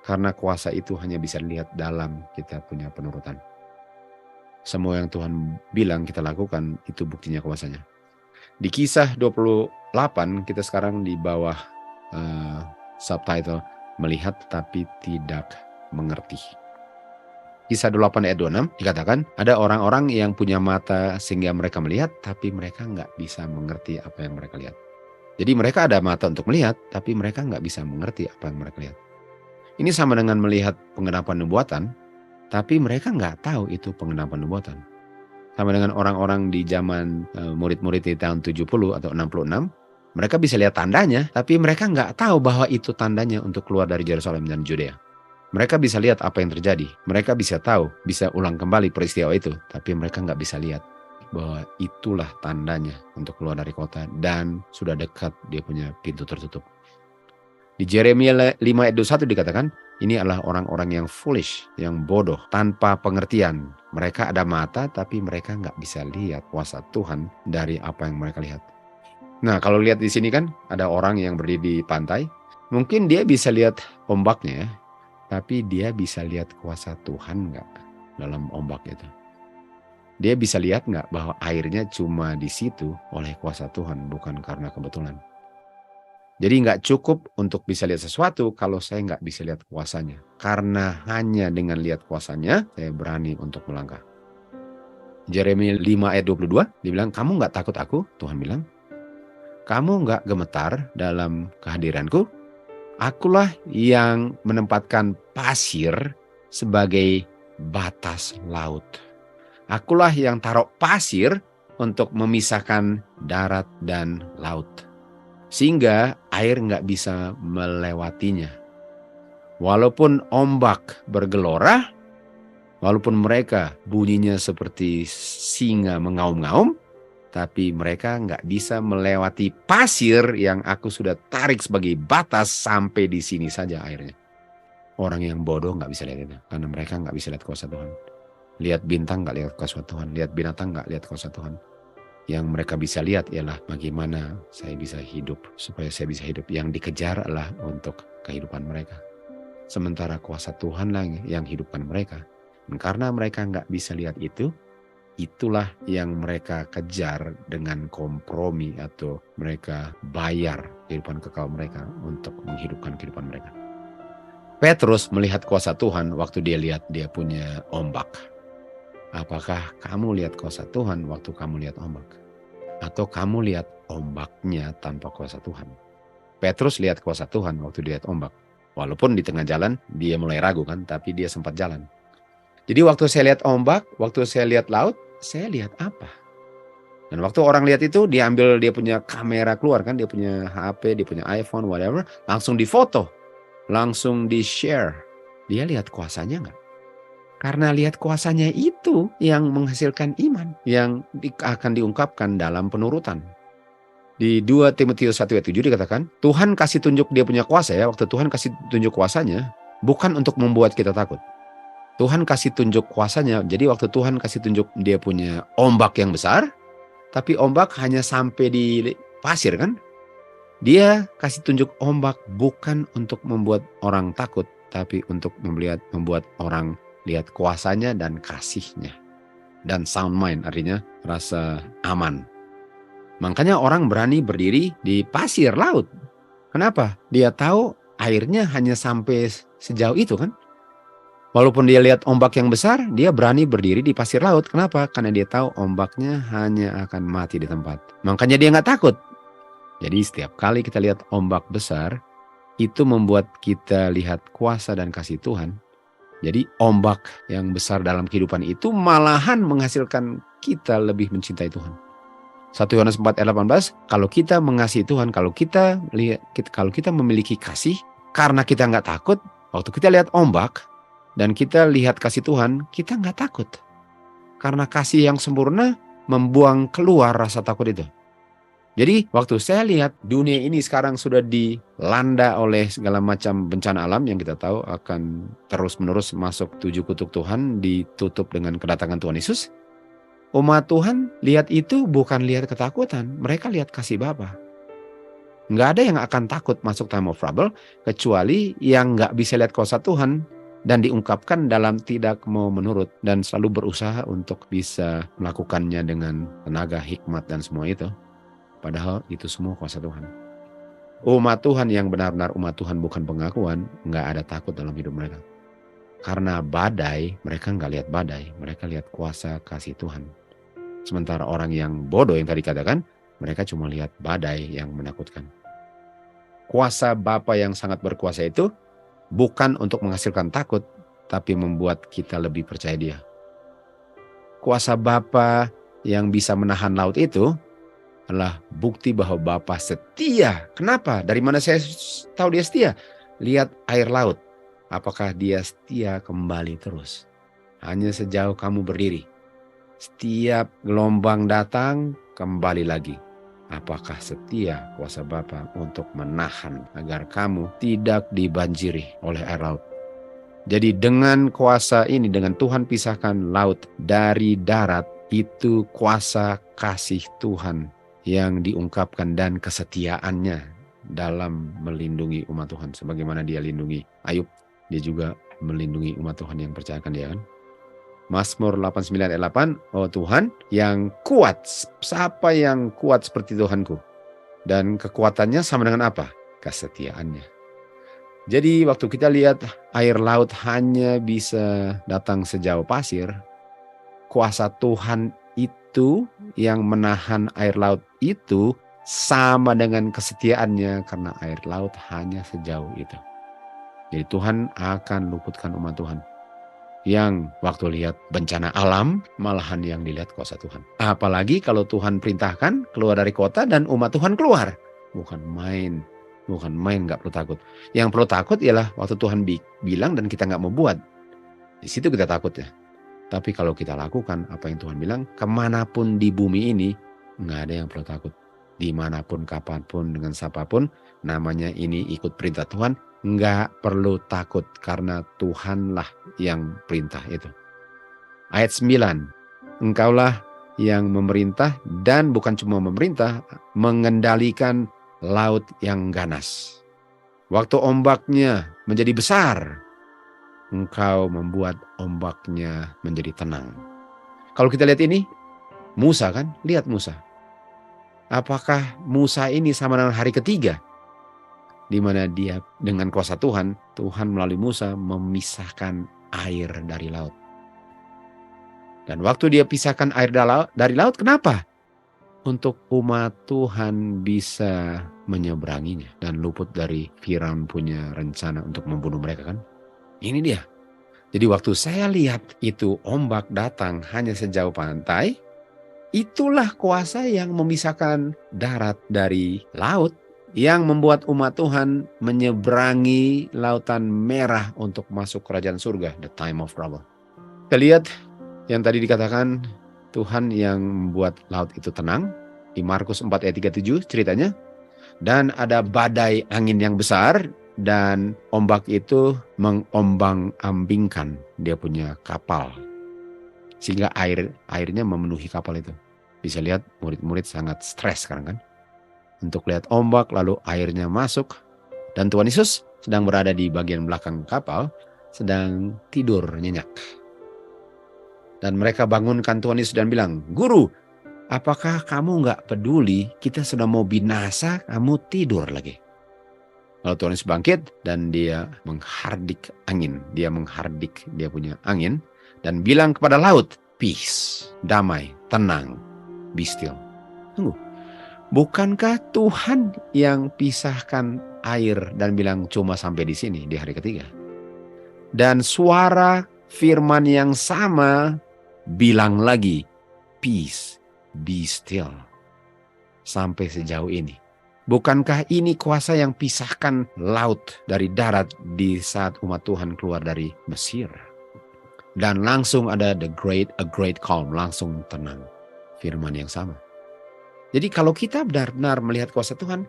Karena kuasa itu hanya bisa dilihat dalam kita punya penurutan. Semua yang Tuhan bilang kita lakukan, itu buktinya kuasanya. Di Kisah 28, kita sekarang di bawah subtitle, melihat tapi tidak mengerti. Kisah 28 ayat 26 dikatakan, ada orang-orang yang punya mata sehingga mereka melihat, tapi mereka nggak bisa mengerti apa yang mereka lihat. Jadi mereka ada mata untuk melihat, tapi mereka nggak bisa mengerti apa yang mereka lihat. Ini sama dengan melihat penggenapan nubuatan, tapi mereka nggak tahu itu penggenapan nubuatan. Sama dengan orang-orang di zaman murid-murid di tahun 70 atau 66, mereka bisa lihat tandanya, tapi mereka nggak tahu bahwa itu tandanya untuk keluar dari Yerusalem dan Judea. Mereka bisa lihat apa yang terjadi. Mereka bisa tahu, bisa ulang kembali peristiwa itu. Tapi mereka nggak bisa lihat bahwa itulah tandanya untuk keluar dari kota. Dan sudah dekat dia punya pintu tertutup. Di Yeremia 5 ayat 21 dikatakan, ini adalah orang-orang yang foolish, yang bodoh, tanpa pengertian. Mereka ada mata, tapi mereka nggak bisa lihat kuasa Tuhan dari apa yang mereka lihat. Nah, kalau lihat di sini kan ada orang yang berdiri di pantai, mungkin dia bisa lihat ombaknya, tapi dia bisa lihat kuasa Tuhan nggak dalam ombak itu? Dia bisa lihat nggak bahwa airnya cuma di situ oleh kuasa Tuhan, bukan karena kebetulan? Jadi nggak cukup untuk bisa lihat sesuatu kalau saya nggak bisa lihat kuasanya. Karena hanya dengan lihat kuasanya, saya berani untuk melangkah. Yeremia 5 ayat 22, dia bilang, kamu nggak takut aku? Tuhan bilang. Kamu nggak gemetar dalam kehadiranku? Akulah yang menempatkan pasir sebagai batas laut. Akulah yang taruh pasir untuk memisahkan darat dan laut. Sehingga air nggak bisa melewatinya. Walaupun ombak bergelora, Walaupun mereka bunyinya seperti singa mengaum-ngaum, tapi mereka nggak bisa melewati pasir yang aku sudah tarik sebagai batas sampai di sini saja airnya. Orang yang bodoh nggak bisa lihat itu, karena mereka nggak bisa lihat kuasa Tuhan. Lihat bintang nggak lihat kuasa Tuhan, lihat binatang nggak lihat kuasa Tuhan. Yang mereka bisa lihat ialah bagaimana saya bisa hidup, supaya saya bisa hidup. Yang dikejar adalah untuk kehidupan mereka. Sementara kuasa Tuhan lah yang hidupkan mereka. Dan karena mereka nggak bisa lihat itu, itulah yang mereka kejar dengan kompromi atau mereka bayar kehidupan kekal mereka untuk menghidupkan kehidupan mereka. Petrus melihat kuasa Tuhan waktu dia lihat dia punya ombak. Apakah kamu lihat kuasa Tuhan waktu kamu lihat ombak? Atau kamu lihat ombaknya tanpa kuasa Tuhan? Petrus lihat kuasa Tuhan waktu dia lihat ombak. Walaupun di tengah jalan dia mulai ragu kan, tapi dia sempat jalan. Jadi waktu saya lihat ombak, waktu saya lihat laut, saya lihat apa? Dan waktu orang lihat itu, dia ambil dia punya kamera keluar kan, dia punya HP, dia punya iPhone, whatever, langsung difoto, langsung di-share. Dia lihat kuasanya nggak? Karena lihat kuasanya itu yang menghasilkan iman, yang akan diungkapkan dalam penurutan. Di 2 Timotius 1 ayat 7 dikatakan, Tuhan kasih tunjuk dia punya kuasa ya, waktu Tuhan kasih tunjuk kuasanya, bukan untuk membuat kita takut. Tuhan kasih tunjuk kuasanya, jadi waktu Tuhan kasih tunjuk dia punya ombak yang besar, tapi ombak hanya sampai di pasir kan? Dia kasih tunjuk ombak bukan untuk membuat orang takut, tapi untuk membuat orang lihat kuasanya dan kasihnya. Dan sound mind, artinya rasa aman. Makanya orang berani berdiri di pasir laut. Kenapa? Dia tahu airnya hanya sampai sejauh itu kan? Walaupun dia lihat ombak yang besar, dia berani berdiri di pasir laut. Kenapa? Karena dia tahu ombaknya hanya akan mati di tempat. Makanya dia nggak takut. Jadi setiap kali kita lihat ombak besar, itu membuat kita lihat kuasa dan kasih Tuhan. Jadi ombak yang besar dalam kehidupan itu malahan menghasilkan kita lebih mencintai Tuhan. 1 Yohanes 4 ayat 18, kalau kita mengasihi Tuhan, kalau kita memiliki kasih, karena kita nggak takut, waktu kita lihat ombak, dan kita lihat kasih Tuhan, kita nggak takut. Karena kasih yang sempurna membuang keluar rasa takut itu. Jadi waktu saya lihat dunia ini sekarang sudah dilanda oleh segala macam bencana alam yang kita tahu akan terus-menerus masuk 7 kutuk Tuhan, ditutup dengan kedatangan Tuhan Yesus. Umat Tuhan lihat itu bukan lihat ketakutan, mereka lihat kasih Bapa. Nggak ada yang akan takut masuk time of trouble, kecuali yang nggak bisa lihat kuasa Tuhan dan diungkapkan dalam tidak mau menurut dan selalu berusaha untuk bisa melakukannya dengan tenaga, hikmat, dan semua itu. Padahal itu semua kuasa Tuhan. Umat Tuhan yang benar-benar umat Tuhan bukan pengakuan, nggak ada takut dalam hidup mereka. Karena badai, mereka nggak lihat badai, mereka lihat kuasa kasih Tuhan. Sementara orang yang bodoh yang tadi katakan, mereka cuma lihat badai yang menakutkan. Kuasa Bapa yang sangat berkuasa itu bukan untuk menghasilkan takut, tapi membuat kita lebih percaya Dia. Kuasa Bapa yang bisa menahan laut itu adalah bukti bahwa Bapa setia. Kenapa? Dari mana saya tahu Dia setia? Lihat air laut. Apakah Dia setia kembali terus? Hanya sejauh kamu berdiri. Setiap gelombang datang, kembali lagi. Apakah setia kuasa Bapa untuk menahan agar kamu tidak dibanjiri oleh air laut? Jadi dengan kuasa ini, dengan Tuhan pisahkan laut dari darat, itu kuasa kasih Tuhan yang diungkapkan dan kesetiaannya dalam melindungi umat Tuhan. Sebagaimana Dia lindungi Ayub, Dia juga melindungi umat Tuhan yang percayakan Dia kan. Mazmur 89 ayat 8, oh Tuhan yang kuat, siapa yang kuat seperti Tuhanku? Dan kekuatannya sama dengan apa? Kesetiaannya. Jadi waktu kita lihat air laut hanya bisa datang sejauh pasir, kuasa Tuhan itu yang menahan air laut itu sama dengan kesetiaannya karena air laut hanya sejauh itu. Jadi Tuhan akan luputkan umat Tuhan. Yang waktu lihat bencana alam malahan yang dilihat kuasa Tuhan. Apalagi kalau Tuhan perintahkan keluar dari kota dan umat Tuhan keluar. Bukan main gak perlu takut. Yang perlu takut ialah waktu Tuhan bilang dan kita gak mau buat. Di situ kita takut ya. Tapi kalau kita lakukan apa yang Tuhan bilang, kemanapun di bumi ini, nggak ada yang perlu takut. Dimanapun, kapanpun, dengan siapapun, namanya ini ikut perintah Tuhan, nggak perlu takut karena Tuhanlah yang perintah itu. Ayat 9, engkaulah yang memerintah dan bukan cuma memerintah, mengendalikan laut yang ganas. Waktu ombaknya menjadi besar, engkau membuat ombaknya menjadi tenang. Kalau kita lihat ini, Musa kan, lihat Musa. Apakah Musa ini sama dengan hari ketiga? Di mana dia dengan kuasa Tuhan, Tuhan melalui Musa memisahkan air dari laut. Dan waktu dia pisahkan air dari laut, kenapa? Untuk umat Tuhan bisa menyeberanginya dan luput dari Firaun punya rencana untuk membunuh mereka kan. Ini dia. Jadi waktu saya lihat itu ombak datang hanya sejauh pantai, itulah kuasa yang memisahkan darat dari laut, yang membuat umat Tuhan menyeberangi lautan merah untuk masuk kerajaan surga, the time of trouble. Kita lihat yang tadi dikatakan Tuhan yang membuat laut itu tenang. Di Markus 4 ayat 37 ceritanya. Dan ada badai angin yang besar dan ombak itu mengombang-ambingkan dia punya kapal. Sehingga airnya memenuhi kapal itu. Bisa lihat murid-murid sangat stres sekarang kan. Untuk lihat ombak lalu airnya masuk. Dan Tuhan Yesus sedang berada di bagian belakang kapal. Sedang tidur nyenyak. Dan mereka bangunkan Tuhan Yesus dan bilang, Guru, apakah kamu nggak peduli kita sudah mau binasa, kamu tidur lagi? Lalu Tuhan Yesus bangkit dan dia menghardik angin. Dia menghardik dia punya angin. Dan bilang kepada laut, peace, damai, tenang, be still. Tunggu, bukankah Tuhan yang pisahkan air dan bilang cuma sampai di sini di hari ketiga? Dan suara firman yang sama bilang lagi, peace, be still. Sampai sejauh ini. Bukankah ini kuasa yang pisahkan laut dari darat di saat umat Tuhan keluar dari Mesir? Dan langsung ada a great calm, langsung tenang. Firman yang sama. Jadi kalau kita benar-benar melihat kuasa Tuhan,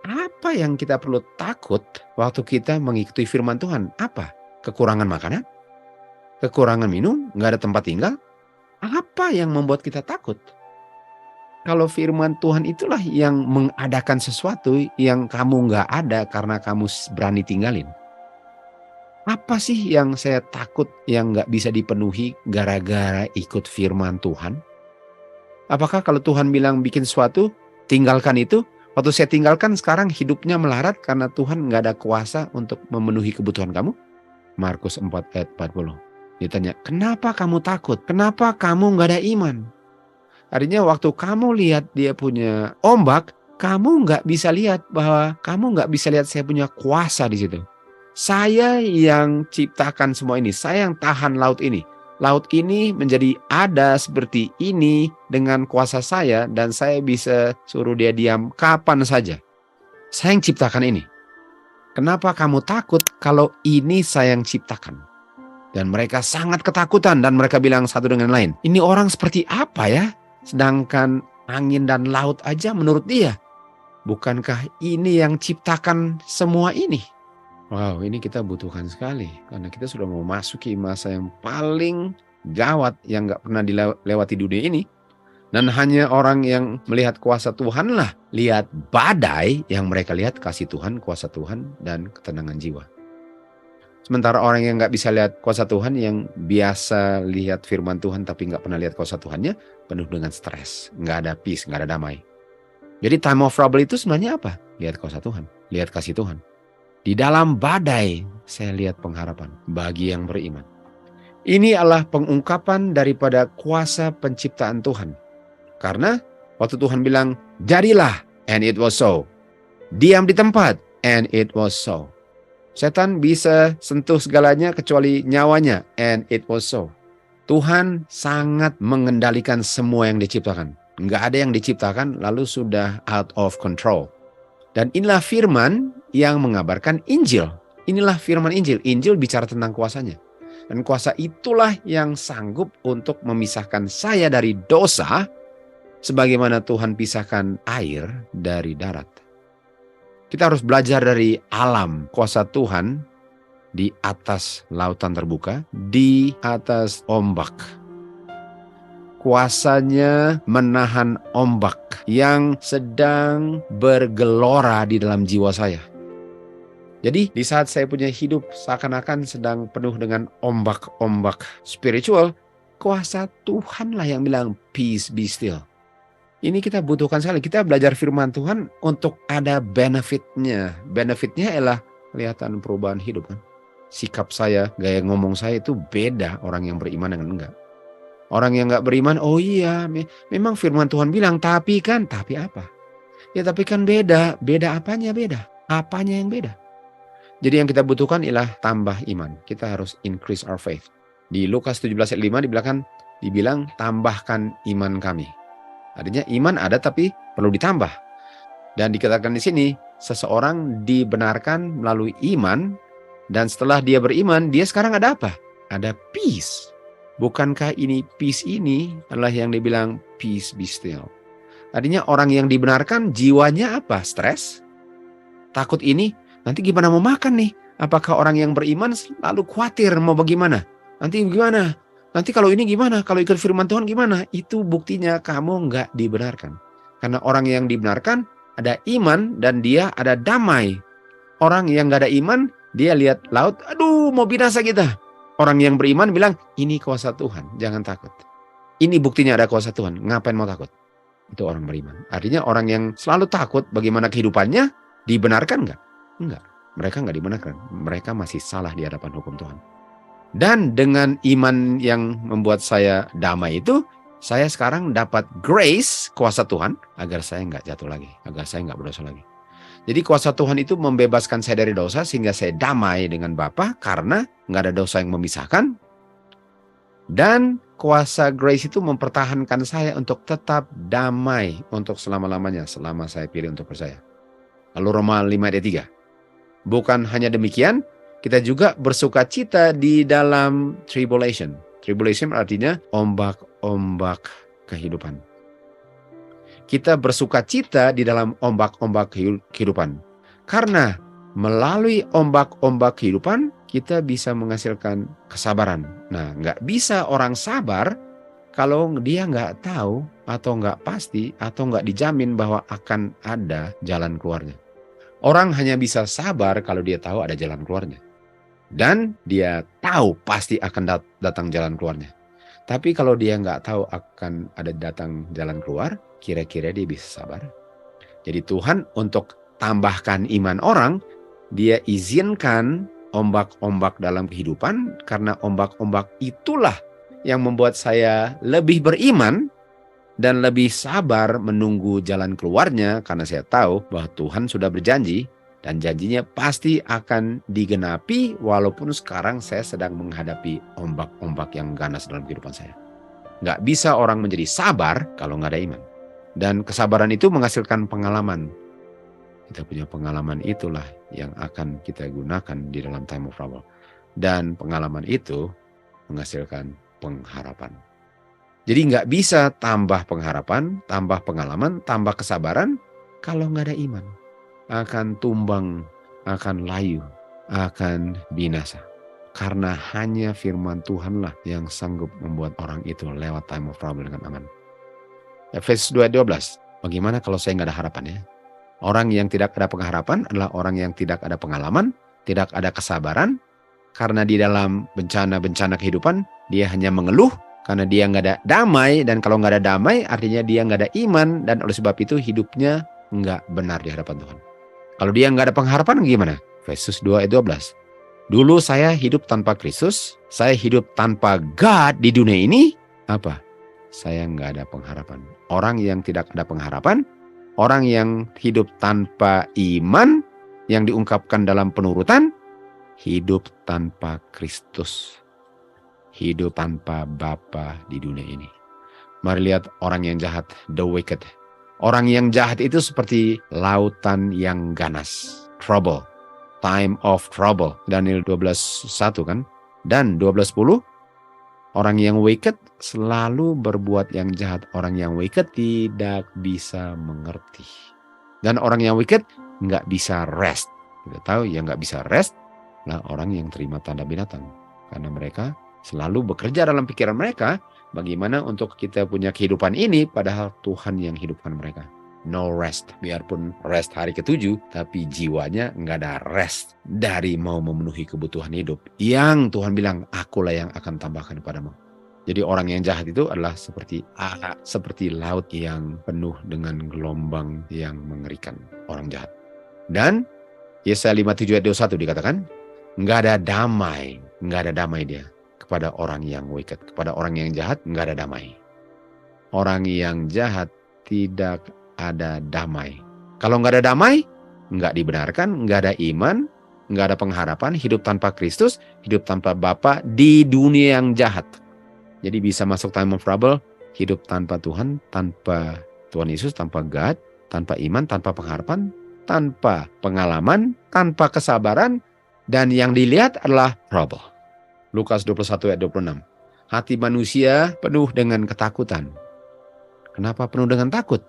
apa yang kita perlu takut waktu kita mengikuti firman Tuhan? Apa? Kekurangan makanan? Kekurangan minum? Nggak ada tempat tinggal? Apa yang membuat kita takut? Kalau firman Tuhan itulah yang mengadakan sesuatu yang kamu nggak ada karena kamu berani tinggalin. Apa sih yang saya takut yang nggak bisa dipenuhi gara-gara ikut firman Tuhan? Apakah kalau Tuhan bilang bikin sesuatu, tinggalkan itu? Waktu saya tinggalkan sekarang hidupnya melarat karena Tuhan nggak ada kuasa untuk memenuhi kebutuhan kamu? Markus 4 ayat 40. Ditanya, kenapa kamu takut? Kenapa kamu nggak ada iman? Artinya waktu kamu lihat dia punya ombak, kamu nggak bisa lihat bahwa kamu nggak bisa lihat saya punya kuasa di situ. Saya yang ciptakan semua ini, saya yang tahan laut ini. Laut ini menjadi ada seperti ini dengan kuasa saya dan saya bisa suruh dia diam kapan saja. Saya yang ciptakan ini. Kenapa kamu takut kalau ini saya yang ciptakan? Dan mereka sangat ketakutan dan mereka bilang satu dengan lain, ini orang seperti apa ya? Sedangkan angin dan laut aja menurut dia. Bukankah ini yang ciptakan semua ini? Wow, ini kita butuhkan sekali. Karena kita sudah mau masuki masa yang paling gawat yang gak pernah dilewati dunia ini. Dan hanya orang yang melihat kuasa Tuhanlah lihat badai yang mereka lihat kasih Tuhan, kuasa Tuhan, dan ketenangan jiwa. Sementara orang yang gak bisa lihat kuasa Tuhan, yang biasa lihat firman Tuhan tapi gak pernah lihat kuasa Tuhannya, penuh dengan stres, gak ada peace, gak ada damai. Jadi time of trouble itu sebenarnya apa? Lihat kuasa Tuhan, lihat kasih Tuhan. Di dalam badai saya lihat pengharapan bagi yang beriman. Ini adalah pengungkapan daripada kuasa penciptaan Tuhan. Karena waktu Tuhan bilang, jadilah, and it was so. Diam di tempat, and it was so. Setan bisa sentuh segalanya kecuali nyawanya, and it was so. Tuhan sangat mengendalikan semua yang diciptakan. Nggak ada yang diciptakan lalu sudah out of control. Dan inilah firman yang mengabarkan Injil. Inilah firman Injil. Injil bicara tentang kuasanya. Dan kuasa itulah yang sanggup untuk memisahkan saya dari dosa, sebagaimana Tuhan pisahkan air dari darat. Kita harus belajar dari alam kuasa Tuhan di atas lautan terbuka, di atas ombak. Kuasanya menahan ombak yang sedang bergelora di dalam jiwa saya. Jadi di saat saya punya hidup seakan-akan sedang penuh dengan ombak-ombak spiritual, kuasa Tuhanlah yang bilang, peace, be still. Ini kita butuhkan sekali. Kita belajar firman Tuhan untuk ada benefitnya. Benefitnya adalah kelihatan perubahan hidup kan. Sikap saya, gaya ngomong saya itu beda orang yang beriman dengan enggak. Orang yang enggak beriman, oh iya, memang firman Tuhan bilang, tapi apa? Ya tapi kan beda. Beda apanya beda? Apanya yang beda? Jadi yang kita butuhkan ialah tambah iman. Kita harus increase our faith. Di Lukas 17 ayat 5 dibilang tambahkan iman kami. Artinya iman ada tapi perlu ditambah. Dan dikatakan di sini, seseorang dibenarkan melalui iman, dan setelah dia beriman, dia sekarang ada apa? Ada peace. Bukankah ini peace ini adalah yang dibilang peace be still. Artinya orang yang dibenarkan jiwanya apa? Stres? Takut ini? Nanti gimana mau makan nih? Apakah orang yang beriman selalu khawatir mau bagaimana? Nanti gimana? Nanti kalau ini gimana? Kalau ikut firman Tuhan gimana? Itu buktinya kamu nggak dibenarkan. Karena orang yang dibenarkan ada iman dan dia ada damai. Orang yang nggak ada iman, dia lihat laut, aduh mau binasa kita. Orang yang beriman bilang, ini kuasa Tuhan, jangan takut. Ini buktinya ada kuasa Tuhan, ngapain mau takut? Itu orang beriman. Artinya orang yang selalu takut bagaimana kehidupannya, dibenarkan nggak? Enggak, mereka nggak dibenarkan. Mereka masih salah di hadapan hukum Tuhan. Dan dengan iman yang membuat saya damai itu, saya sekarang dapat grace, kuasa Tuhan, agar saya nggak jatuh lagi, agar saya nggak berdosa lagi. Jadi kuasa Tuhan itu membebaskan saya dari dosa, sehingga saya damai dengan Bapa, karena nggak ada dosa yang memisahkan. Dan kuasa grace itu mempertahankan saya untuk tetap damai untuk selama-lamanya, selama saya pilih untuk percaya. Lalu Roma 5 ayat 3. Bukan hanya demikian, kita juga bersuka cita di dalam tribulation. Tribulation artinya ombak-ombak kehidupan. Kita bersuka cita di dalam ombak-ombak kehidupan. Karena melalui ombak-ombak kehidupan, kita bisa menghasilkan kesabaran. Nah, nggak bisa orang sabar kalau dia nggak tahu atau nggak pasti atau nggak dijamin bahwa akan ada jalan keluarnya. Orang hanya bisa sabar kalau dia tahu ada jalan keluarnya. Dan dia tahu pasti akan datang jalan keluarnya. Tapi kalau dia nggak tahu akan ada datang jalan keluar, kira-kira dia bisa sabar? Jadi Tuhan untuk tambahkan iman orang, dia izinkan ombak-ombak dalam kehidupan, karena ombak-ombak itulah yang membuat saya lebih beriman dan lebih sabar menunggu jalan keluarnya, karena saya tahu bahwa Tuhan sudah berjanji dan janjinya pasti akan digenapi walaupun sekarang saya sedang menghadapi ombak-ombak yang ganas dalam kehidupan saya. Nggak bisa orang menjadi sabar kalau nggak ada iman. Dan kesabaran itu menghasilkan pengalaman. Kita punya pengalaman, itulah yang akan kita gunakan di dalam time of trouble. Dan pengalaman itu menghasilkan pengharapan. Jadi nggak bisa tambah pengharapan, tambah pengalaman, tambah kesabaran kalau nggak ada iman. Akan tumbang, akan layu, akan binasa. Karena hanya firman Tuhanlah yang sanggup membuat orang itu lewat time of trouble dengan aman. Efesus 2:12. Bagaimana kalau saya nggak ada harapan ya? Orang yang tidak ada pengharapan adalah orang yang tidak ada pengalaman, tidak ada kesabaran. Karena di dalam bencana-bencana kehidupan, dia hanya mengeluh. Karena dia nggak ada damai, dan kalau nggak ada damai artinya dia nggak ada iman, dan oleh sebab itu hidupnya nggak benar di hadapan Tuhan. Kalau dia nggak ada pengharapan gimana? Efesus 2:12. Dulu saya hidup tanpa Kristus, saya hidup tanpa God di dunia ini. Apa? Saya nggak ada pengharapan. Orang yang tidak ada pengharapan, orang yang hidup tanpa iman, yang diungkapkan dalam penurutan, hidup tanpa Kristus. Hidup tanpa Bapa di dunia ini. Mari lihat orang yang jahat, the wicked. Orang yang jahat itu seperti lautan yang ganas. Trouble. Time of trouble. Daniel 12:1 kan. Dan 12:10, orang yang wicked selalu berbuat yang jahat. Orang yang wicked tidak bisa mengerti. Dan orang yang wicked nggak bisa rest. Kita tahu yang nggak bisa rest lah orang yang terima tanda binatang. Karena mereka selalu bekerja dalam pikiran mereka bagaimana untuk kita punya kehidupan ini, padahal Tuhan yang hidupkan mereka. No rest. Biarpun rest hari ke-7, tapi jiwanya nggak ada rest dari mau memenuhi kebutuhan hidup. Yang Tuhan bilang, akulah yang akan tambahkan kepadamu. Jadi orang yang jahat itu adalah seperti laut yang penuh dengan gelombang yang mengerikan. Orang jahat. Dan Yesaya 57 ayat 21 dikatakan, nggak ada damai dia kepada orang yang wicked. Kepada orang yang jahat nggak ada damai. Orang yang jahat tidak ada damai. Kalau nggak ada damai, nggak dibenarkan, nggak ada iman, nggak ada pengharapan, hidup tanpa Kristus, hidup tanpa Bapa di dunia yang jahat. Jadi bisa masuk time of trouble, hidup tanpa Tuhan, tanpa Tuhan Yesus, tanpa God, tanpa iman, tanpa pengharapan, tanpa pengalaman, tanpa kesabaran, dan yang dilihat adalah trouble. Lukas 21 ayat 26. Hati manusia penuh dengan ketakutan. Kenapa penuh dengan takut?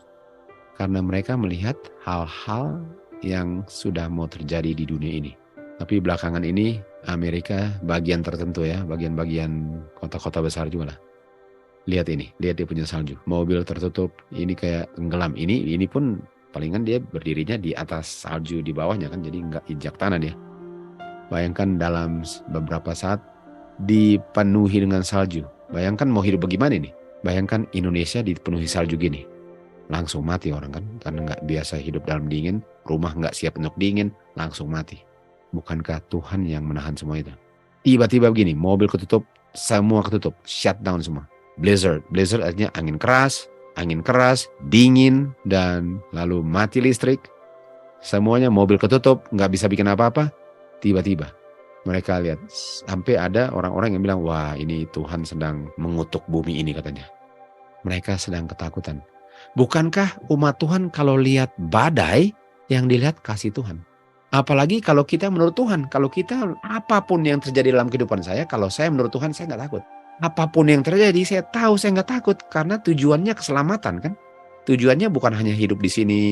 Karena mereka melihat hal-hal yang sudah mau terjadi di dunia ini. Tapi belakangan ini Amerika bagian tertentu ya, bagian-bagian kota-kota besar juga lah. Lihat ini, lihat dia punya salju. Mobil tertutup, ini kayak tenggelam. Ini pun palingan dia berdirinya di atas salju di bawahnya kan, jadi nggak injak tanah dia. Bayangkan dalam beberapa saat dipenuhi dengan salju. Bayangkan mau hidup bagaimana nih? Bayangkan Indonesia dipenuhi salju gini. Langsung mati orang kan, karena nggak biasa hidup dalam dingin, rumah nggak siap untuk dingin, langsung mati. Bukankah Tuhan yang menahan semua itu? Tiba-tiba begini, mobil ketutup, semua ketutup, shutdown semua. Blizzard artinya angin keras, dingin, dan lalu mati listrik. Semuanya mobil ketutup, nggak bisa bikin apa-apa. Tiba-tiba mereka lihat, sampai ada orang-orang yang bilang, wah ini Tuhan sedang mengutuk bumi ini katanya. Mereka sedang ketakutan. Bukankah umat Tuhan kalau lihat badai, yang dilihat kasih Tuhan? Apalagi kalau kita menurut Tuhan. Kalau kita apapun yang terjadi dalam kehidupan saya, kalau saya menurut Tuhan saya nggak takut. Apapun yang terjadi saya tahu saya nggak takut. Karena tujuannya keselamatan kan. Tujuannya bukan hanya hidup di sini,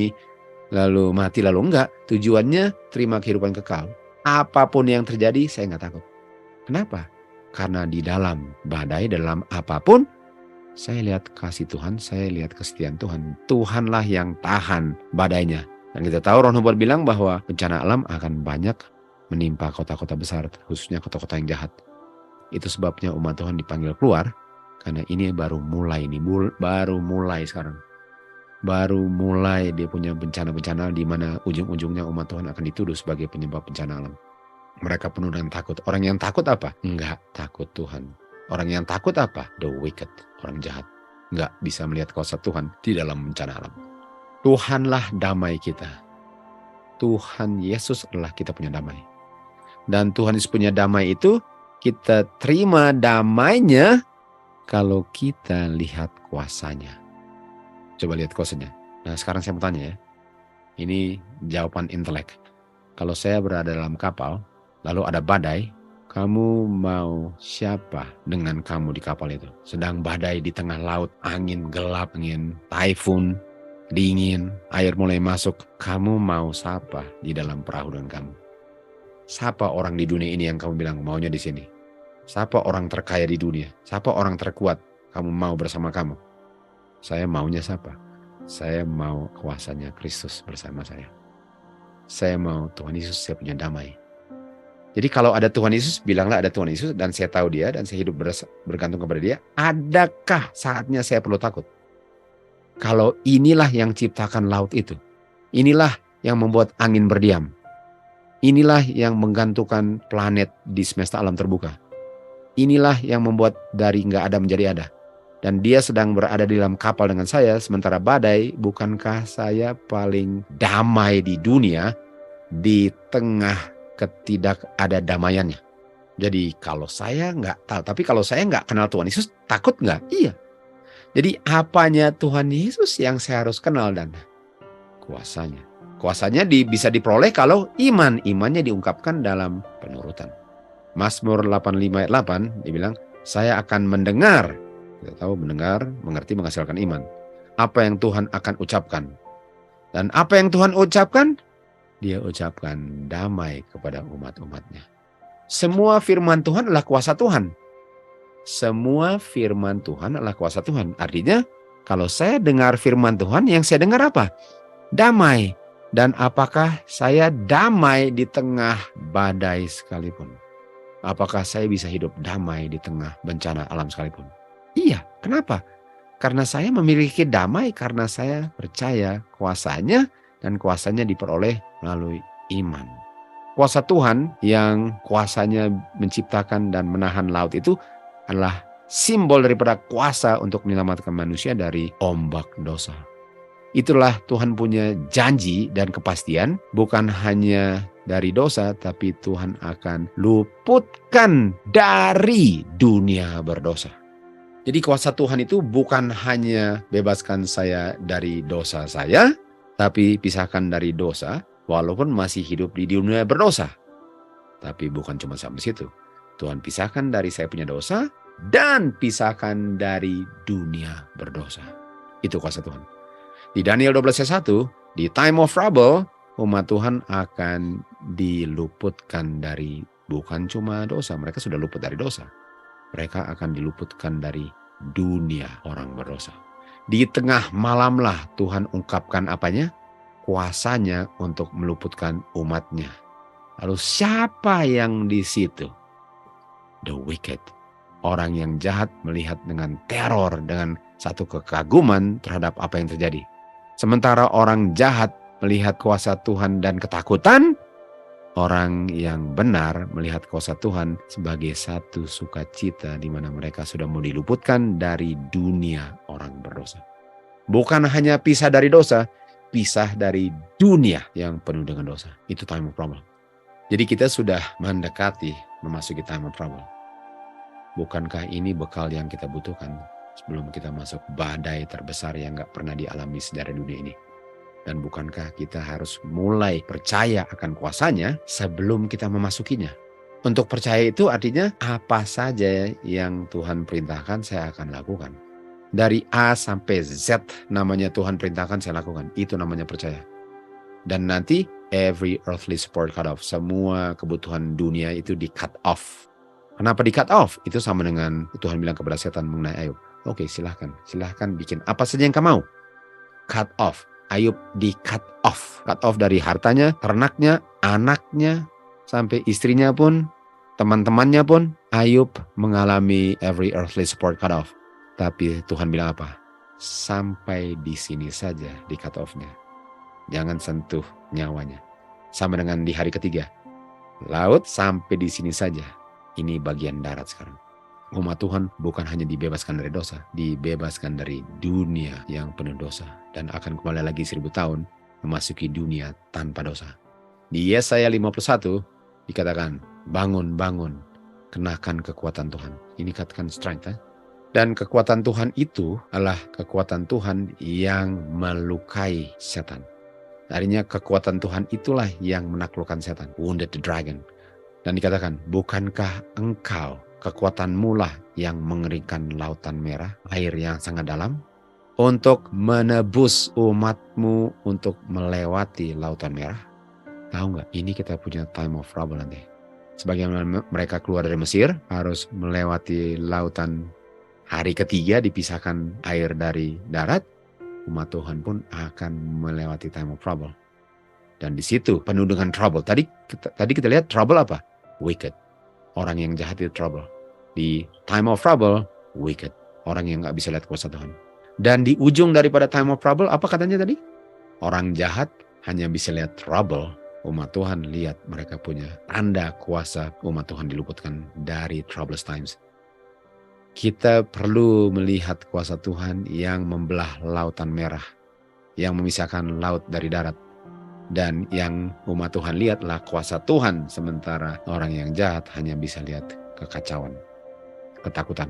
lalu mati lalu enggak. Tujuannya terima kehidupan kekal. Apapun yang terjadi saya nggak takut. Kenapa? Karena di dalam badai, dalam apapun, saya lihat kasih Tuhan, saya lihat kesetiaan Tuhan. Tuhanlah yang tahan badainya. Dan kita tahu Roh Nubuat bilang bahwa bencana alam akan banyak menimpa kota-kota besar, khususnya kota-kota yang jahat. Itu sebabnya umat Tuhan dipanggil keluar, karena ini baru mulai sekarang. Baru mulai dia punya bencana-bencana di mana ujung-ujungnya umat Tuhan akan dituduh sebagai penyebab bencana alam. Mereka penuh dengan takut. Orang yang takut apa? Enggak takut Tuhan. Orang yang takut apa? The wicked, orang jahat. Enggak bisa melihat kuasa Tuhan di dalam bencana alam. Tuhanlah damai kita. Tuhan Yesus adalah kita punya damai. Dan Tuhan Yesus punya damai itu, kita terima damainya kalau kita lihat kuasanya. Coba lihat kuasanya. Nah sekarang saya mau tanya ya. Ini jawaban intelek. Kalau saya berada dalam kapal, lalu ada badai, kamu mau siapa dengan kamu di kapal itu? Sedang badai di tengah laut, angin gelap, angin typhoon, dingin, air mulai masuk. Kamu mau siapa di dalam perahu dengan kamu? Siapa orang di dunia ini yang kamu bilang maunya di sini? Siapa orang terkaya di dunia? Siapa orang terkuat kamu mau bersama kamu? Saya maunya siapa? Saya mau kuasanya Kristus bersama saya. Saya mau Tuhan Yesus, saya punya damai. Jadi kalau ada Tuhan Yesus, bilanglah ada Tuhan Yesus dan saya tahu dia dan saya hidup bergantung kepada dia. Adakah saatnya saya perlu takut? Kalau inilah yang ciptakan laut itu. Inilah yang membuat angin berdiam. Inilah yang menggantungkan planet di semesta alam terbuka. Inilah yang membuat dari nggak ada menjadi ada. Dan dia sedang berada di dalam kapal dengan saya, sementara badai. Bukankah saya paling damai di dunia di tengah ketidakadadamaiannya? Jadi kalau saya nggak tahu, tapi kalau saya nggak kenal Tuhan Yesus, takut nggak? Iya. Jadi apanya Tuhan Yesus yang saya harus kenal dan kuasanya. Kuasanya bisa diperoleh kalau imannya diungkapkan dalam penurutan. Mazmur 85 ayat 8 dibilang, saya akan mendengar. Kita tahu mendengar, mengerti, menghasilkan iman. Apa yang Tuhan akan ucapkan. Dan apa yang Tuhan ucapkan? Dia ucapkan damai kepada umat-umatnya. Semua firman Tuhan adalah kuasa Tuhan. Semua firman Tuhan adalah kuasa Tuhan. Artinya, kalau saya dengar firman Tuhan, yang saya dengar apa? Damai. Dan apakah saya damai di tengah badai sekalipun? Apakah saya bisa hidup damai di tengah bencana alam sekalipun? Iya, kenapa? Karena saya memiliki damai karena saya percaya kuasanya dan kuasanya diperoleh melalui iman. Kuasa Tuhan yang kuasanya menciptakan dan menahan laut itu adalah simbol daripada kuasa untuk menyelamatkan manusia dari ombak dosa. Itulah Tuhan punya janji dan kepastian, bukan hanya dari dosa, tapi Tuhan akan luputkan dari dunia berdosa. Jadi kuasa Tuhan itu bukan hanya bebaskan saya dari dosa saya, tapi pisahkan dari dosa, walaupun masih hidup di dunia berdosa. Tapi bukan cuma sampai situ. Tuhan pisahkan dari saya punya dosa, dan pisahkan dari dunia berdosa. Itu kuasa Tuhan. Di Daniel 12 ayat 1, di time of trouble, umat Tuhan akan diluputkan dari bukan cuma dosa, mereka sudah luput dari dosa. Mereka akan diluputkan dari dunia orang berdosa. Di tengah malamlah Tuhan ungkapkan apanya? Kuasanya untuk meluputkan umatnya. Lalu siapa yang di situ? The wicked. Orang yang jahat melihat dengan teror, dengan satu kekaguman terhadap apa yang terjadi. Sementara orang jahat melihat kuasa Tuhan dan ketakutan, orang yang benar melihat kuasa Tuhan sebagai satu sukacita di mana mereka sudah mau diluputkan dari dunia orang berdosa. Bukan hanya pisah dari dosa, pisah dari dunia yang penuh dengan dosa. Itu time of trouble. Jadi kita sudah mendekati memasuki time of trouble. Bukankah ini bekal yang kita butuhkan sebelum kita masuk badai terbesar yang gak pernah dialami sejarah dunia ini? Dan bukankah kita harus mulai percaya akan kuasanya sebelum kita memasukinya? Untuk percaya itu artinya apa saja yang Tuhan perintahkan saya akan lakukan. Dari A sampai Z namanya Tuhan perintahkan saya lakukan. Itu namanya percaya. Dan nanti every earthly support cut off. Semua kebutuhan dunia itu di cut off. Kenapa di cut off? Itu sama dengan Tuhan bilang kepada setan mengenai Ayub. Oke, silahkan bikin apa saja yang kamu mau. Cut off. Ayub di cut off. Cut off dari hartanya, ternaknya, anaknya, sampai istrinya pun, teman-temannya pun. Ayub mengalami every earthly support cut off. Tapi Tuhan bilang apa? Sampai di sini saja di cut off-nya. Jangan sentuh nyawanya. Sama dengan di hari ketiga. Laut sampai di sini saja. Ini bagian darat sekarang. Umat Tuhan bukan hanya dibebaskan dari dosa, dibebaskan dari dunia yang penuh dosa. Dan akan kembali lagi 1000 tahun memasuki dunia tanpa dosa. Di Yesaya 51 dikatakan, bangun, bangun, kenakan kekuatan Tuhan. Ini katakan strength. Dan kekuatan Tuhan itu adalah kekuatan Tuhan yang melukai setan. Artinya kekuatan Tuhan itulah yang menaklukkan setan. Wounded the dragon. Dan dikatakan, bukankah engkau kekuatanmu lah yang mengeringkan lautan merah, air yang sangat dalam, untuk menebus umatmu untuk melewati lautan merah? Tahu nggak? Ini kita punya time of trouble nanti. Sebagaimana mereka keluar dari Mesir, harus melewati lautan. Hari ketiga dipisahkan air dari darat, umat Tuhan pun akan melewati time of trouble. Dan di situ penuh dengan trouble. Tadi kita lihat trouble apa? Wicked. Orang yang jahat itu trouble. Di time of trouble, wicked. Orang yang gak bisa lihat kuasa Tuhan. Dan di ujung daripada time of trouble, apa katanya tadi? Orang jahat hanya bisa lihat trouble. Umat Tuhan lihat mereka punya tanda kuasa. Umat Tuhan diluputkan dari troublous times. Kita perlu melihat kuasa Tuhan yang membelah lautan merah. Yang memisahkan laut dari darat. Dan yang umat Tuhan lihatlah kuasa Tuhan. Sementara orang yang jahat hanya bisa lihat kekacauan, ketakutan.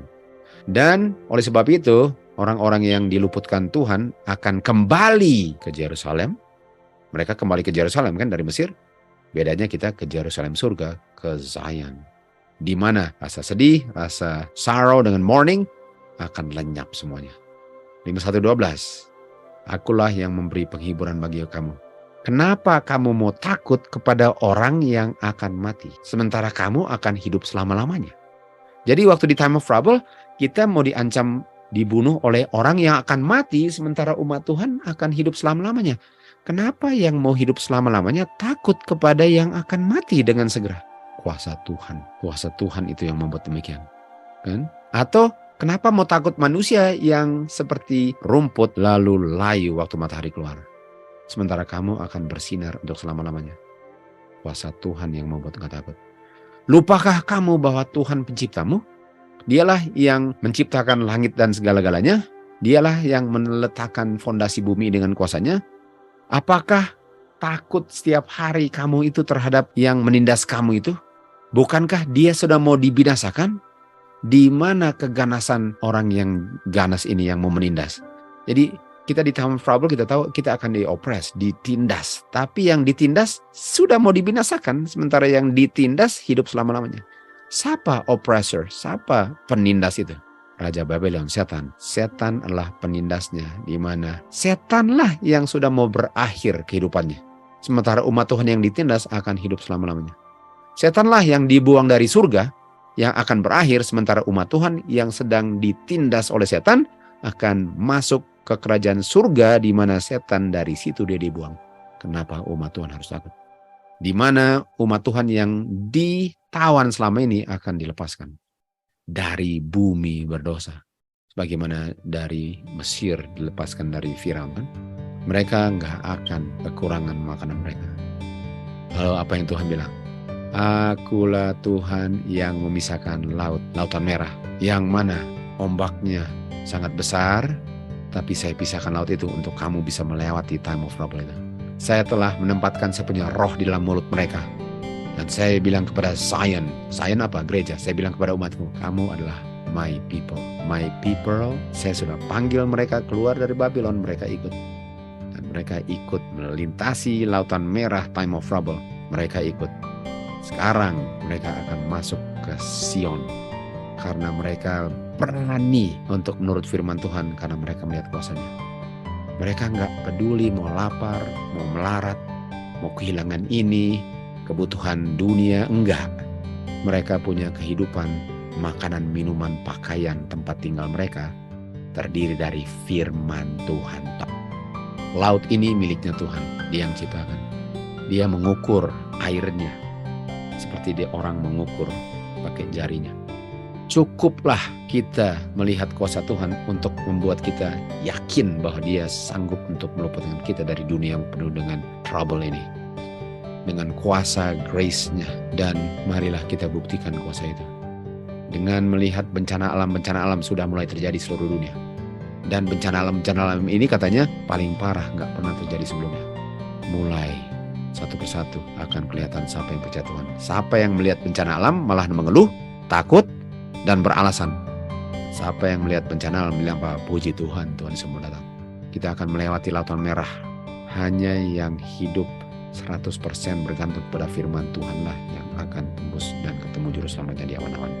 Dan oleh sebab itu, orang-orang yang diluputkan Tuhan akan kembali ke Yerusalem. Mereka kembali ke Yerusalem kan dari Mesir. Bedanya kita ke Yerusalem surga, ke Zion. Di mana rasa sedih, rasa sorrow dengan mourning akan lenyap semuanya. 51:12. Akulah yang memberi penghiburan bagi kamu. Kenapa kamu mau takut kepada orang yang akan mati, sementara kamu akan hidup selama-lamanya? Jadi waktu di time of trouble, kita mau diancam dibunuh oleh orang yang akan mati, sementara umat Tuhan akan hidup selama-lamanya. Kenapa yang mau hidup selama-lamanya takut kepada yang akan mati dengan segera? Kuasa Tuhan itu yang membuat demikian. Kan? Atau kenapa mau takut manusia yang seperti rumput lalu layu waktu matahari keluar? Sementara kamu akan bersinar untuk selama-lamanya. Kuasa Tuhan yang membuat engkau takut. Lupakah kamu bahwa Tuhan penciptamu? Dialah yang menciptakan langit dan segala-galanya. Dialah yang meletakkan fondasi bumi dengan kuasanya. Apakah takut setiap hari kamu itu terhadap yang menindas kamu itu? Bukankah dia sudah mau dibinasakan? Di mana keganasan orang yang ganas ini yang mau menindas? Jadi kita di time of trouble kita tahu kita akan diopres, ditindas. Tapi yang ditindas sudah mau dibinasakan, sementara yang ditindas hidup selama-lamanya. Siapa oppressor? Siapa penindas itu? Raja Babylon, setan. Setan adalah penindasnya, di mana setanlah yang sudah mau berakhir kehidupannya. Sementara umat Tuhan yang ditindas akan hidup selama-lamanya. Setanlah yang dibuang dari surga yang akan berakhir, sementara umat Tuhan yang sedang ditindas oleh setan akan masuk ke kerajaan surga, di mana setan dari situ dia dibuang. Kenapa umat Tuhan harus takut? Di mana umat Tuhan yang ditawan selama ini akan dilepaskan dari bumi berdosa. Sebagaimana dari Mesir dilepaskan dari Firaun, kan? Mereka nggak akan kekurangan makanan mereka. Lalu apa yang Tuhan bilang? Akulah Tuhan yang memisahkan lautan merah, yang mana ombaknya sangat besar, tapi saya pisahkan laut itu untuk kamu bisa melewati time of trouble itu. Saya telah menempatkan saya punya roh di dalam mulut mereka. Dan saya bilang kepada Zion apa? Gereja. Saya bilang kepada umatku, kamu adalah my people. My people, saya sudah panggil mereka keluar dari Babylon, mereka ikut. Dan mereka ikut melintasi lautan merah time of trouble. Mereka ikut. Sekarang mereka akan masuk ke Sion. Karena mereka berani untuk menurut firman Tuhan, karena mereka melihat kuasanya. Mereka nggak peduli mau lapar, mau melarat, mau kehilangan ini, kebutuhan dunia, enggak. Mereka punya kehidupan, makanan, minuman, pakaian, tempat tinggal mereka terdiri dari firman Tuhan. Laut ini miliknya Tuhan, Dia yang ciptakan. Dia mengukur airnya seperti dia orang mengukur pakai jarinya. Cukuplah kita melihat kuasa Tuhan untuk membuat kita yakin bahwa Dia sanggup untuk meluputkan kita dari dunia yang penuh dengan trouble ini. Dengan kuasa grace-nya. Dan marilah kita buktikan kuasa itu. Dengan melihat bencana alam sudah mulai terjadi seluruh dunia. Dan bencana alam ini katanya paling parah, gak pernah terjadi sebelumnya. Mulai satu persatu akan kelihatan siapa yang percaya Tuhan. Siapa yang melihat bencana alam malah mengeluh, takut, dan beralasan. Siapa yang melihat bencana alam bilang, "Pak, puji Tuhan, Tuhan semua datang." Kita akan melewati lautan merah. Hanya yang hidup 100% bergantung pada firman Tuhanlah yang akan tembus dan ketemu juru selamatnya di awan-awan.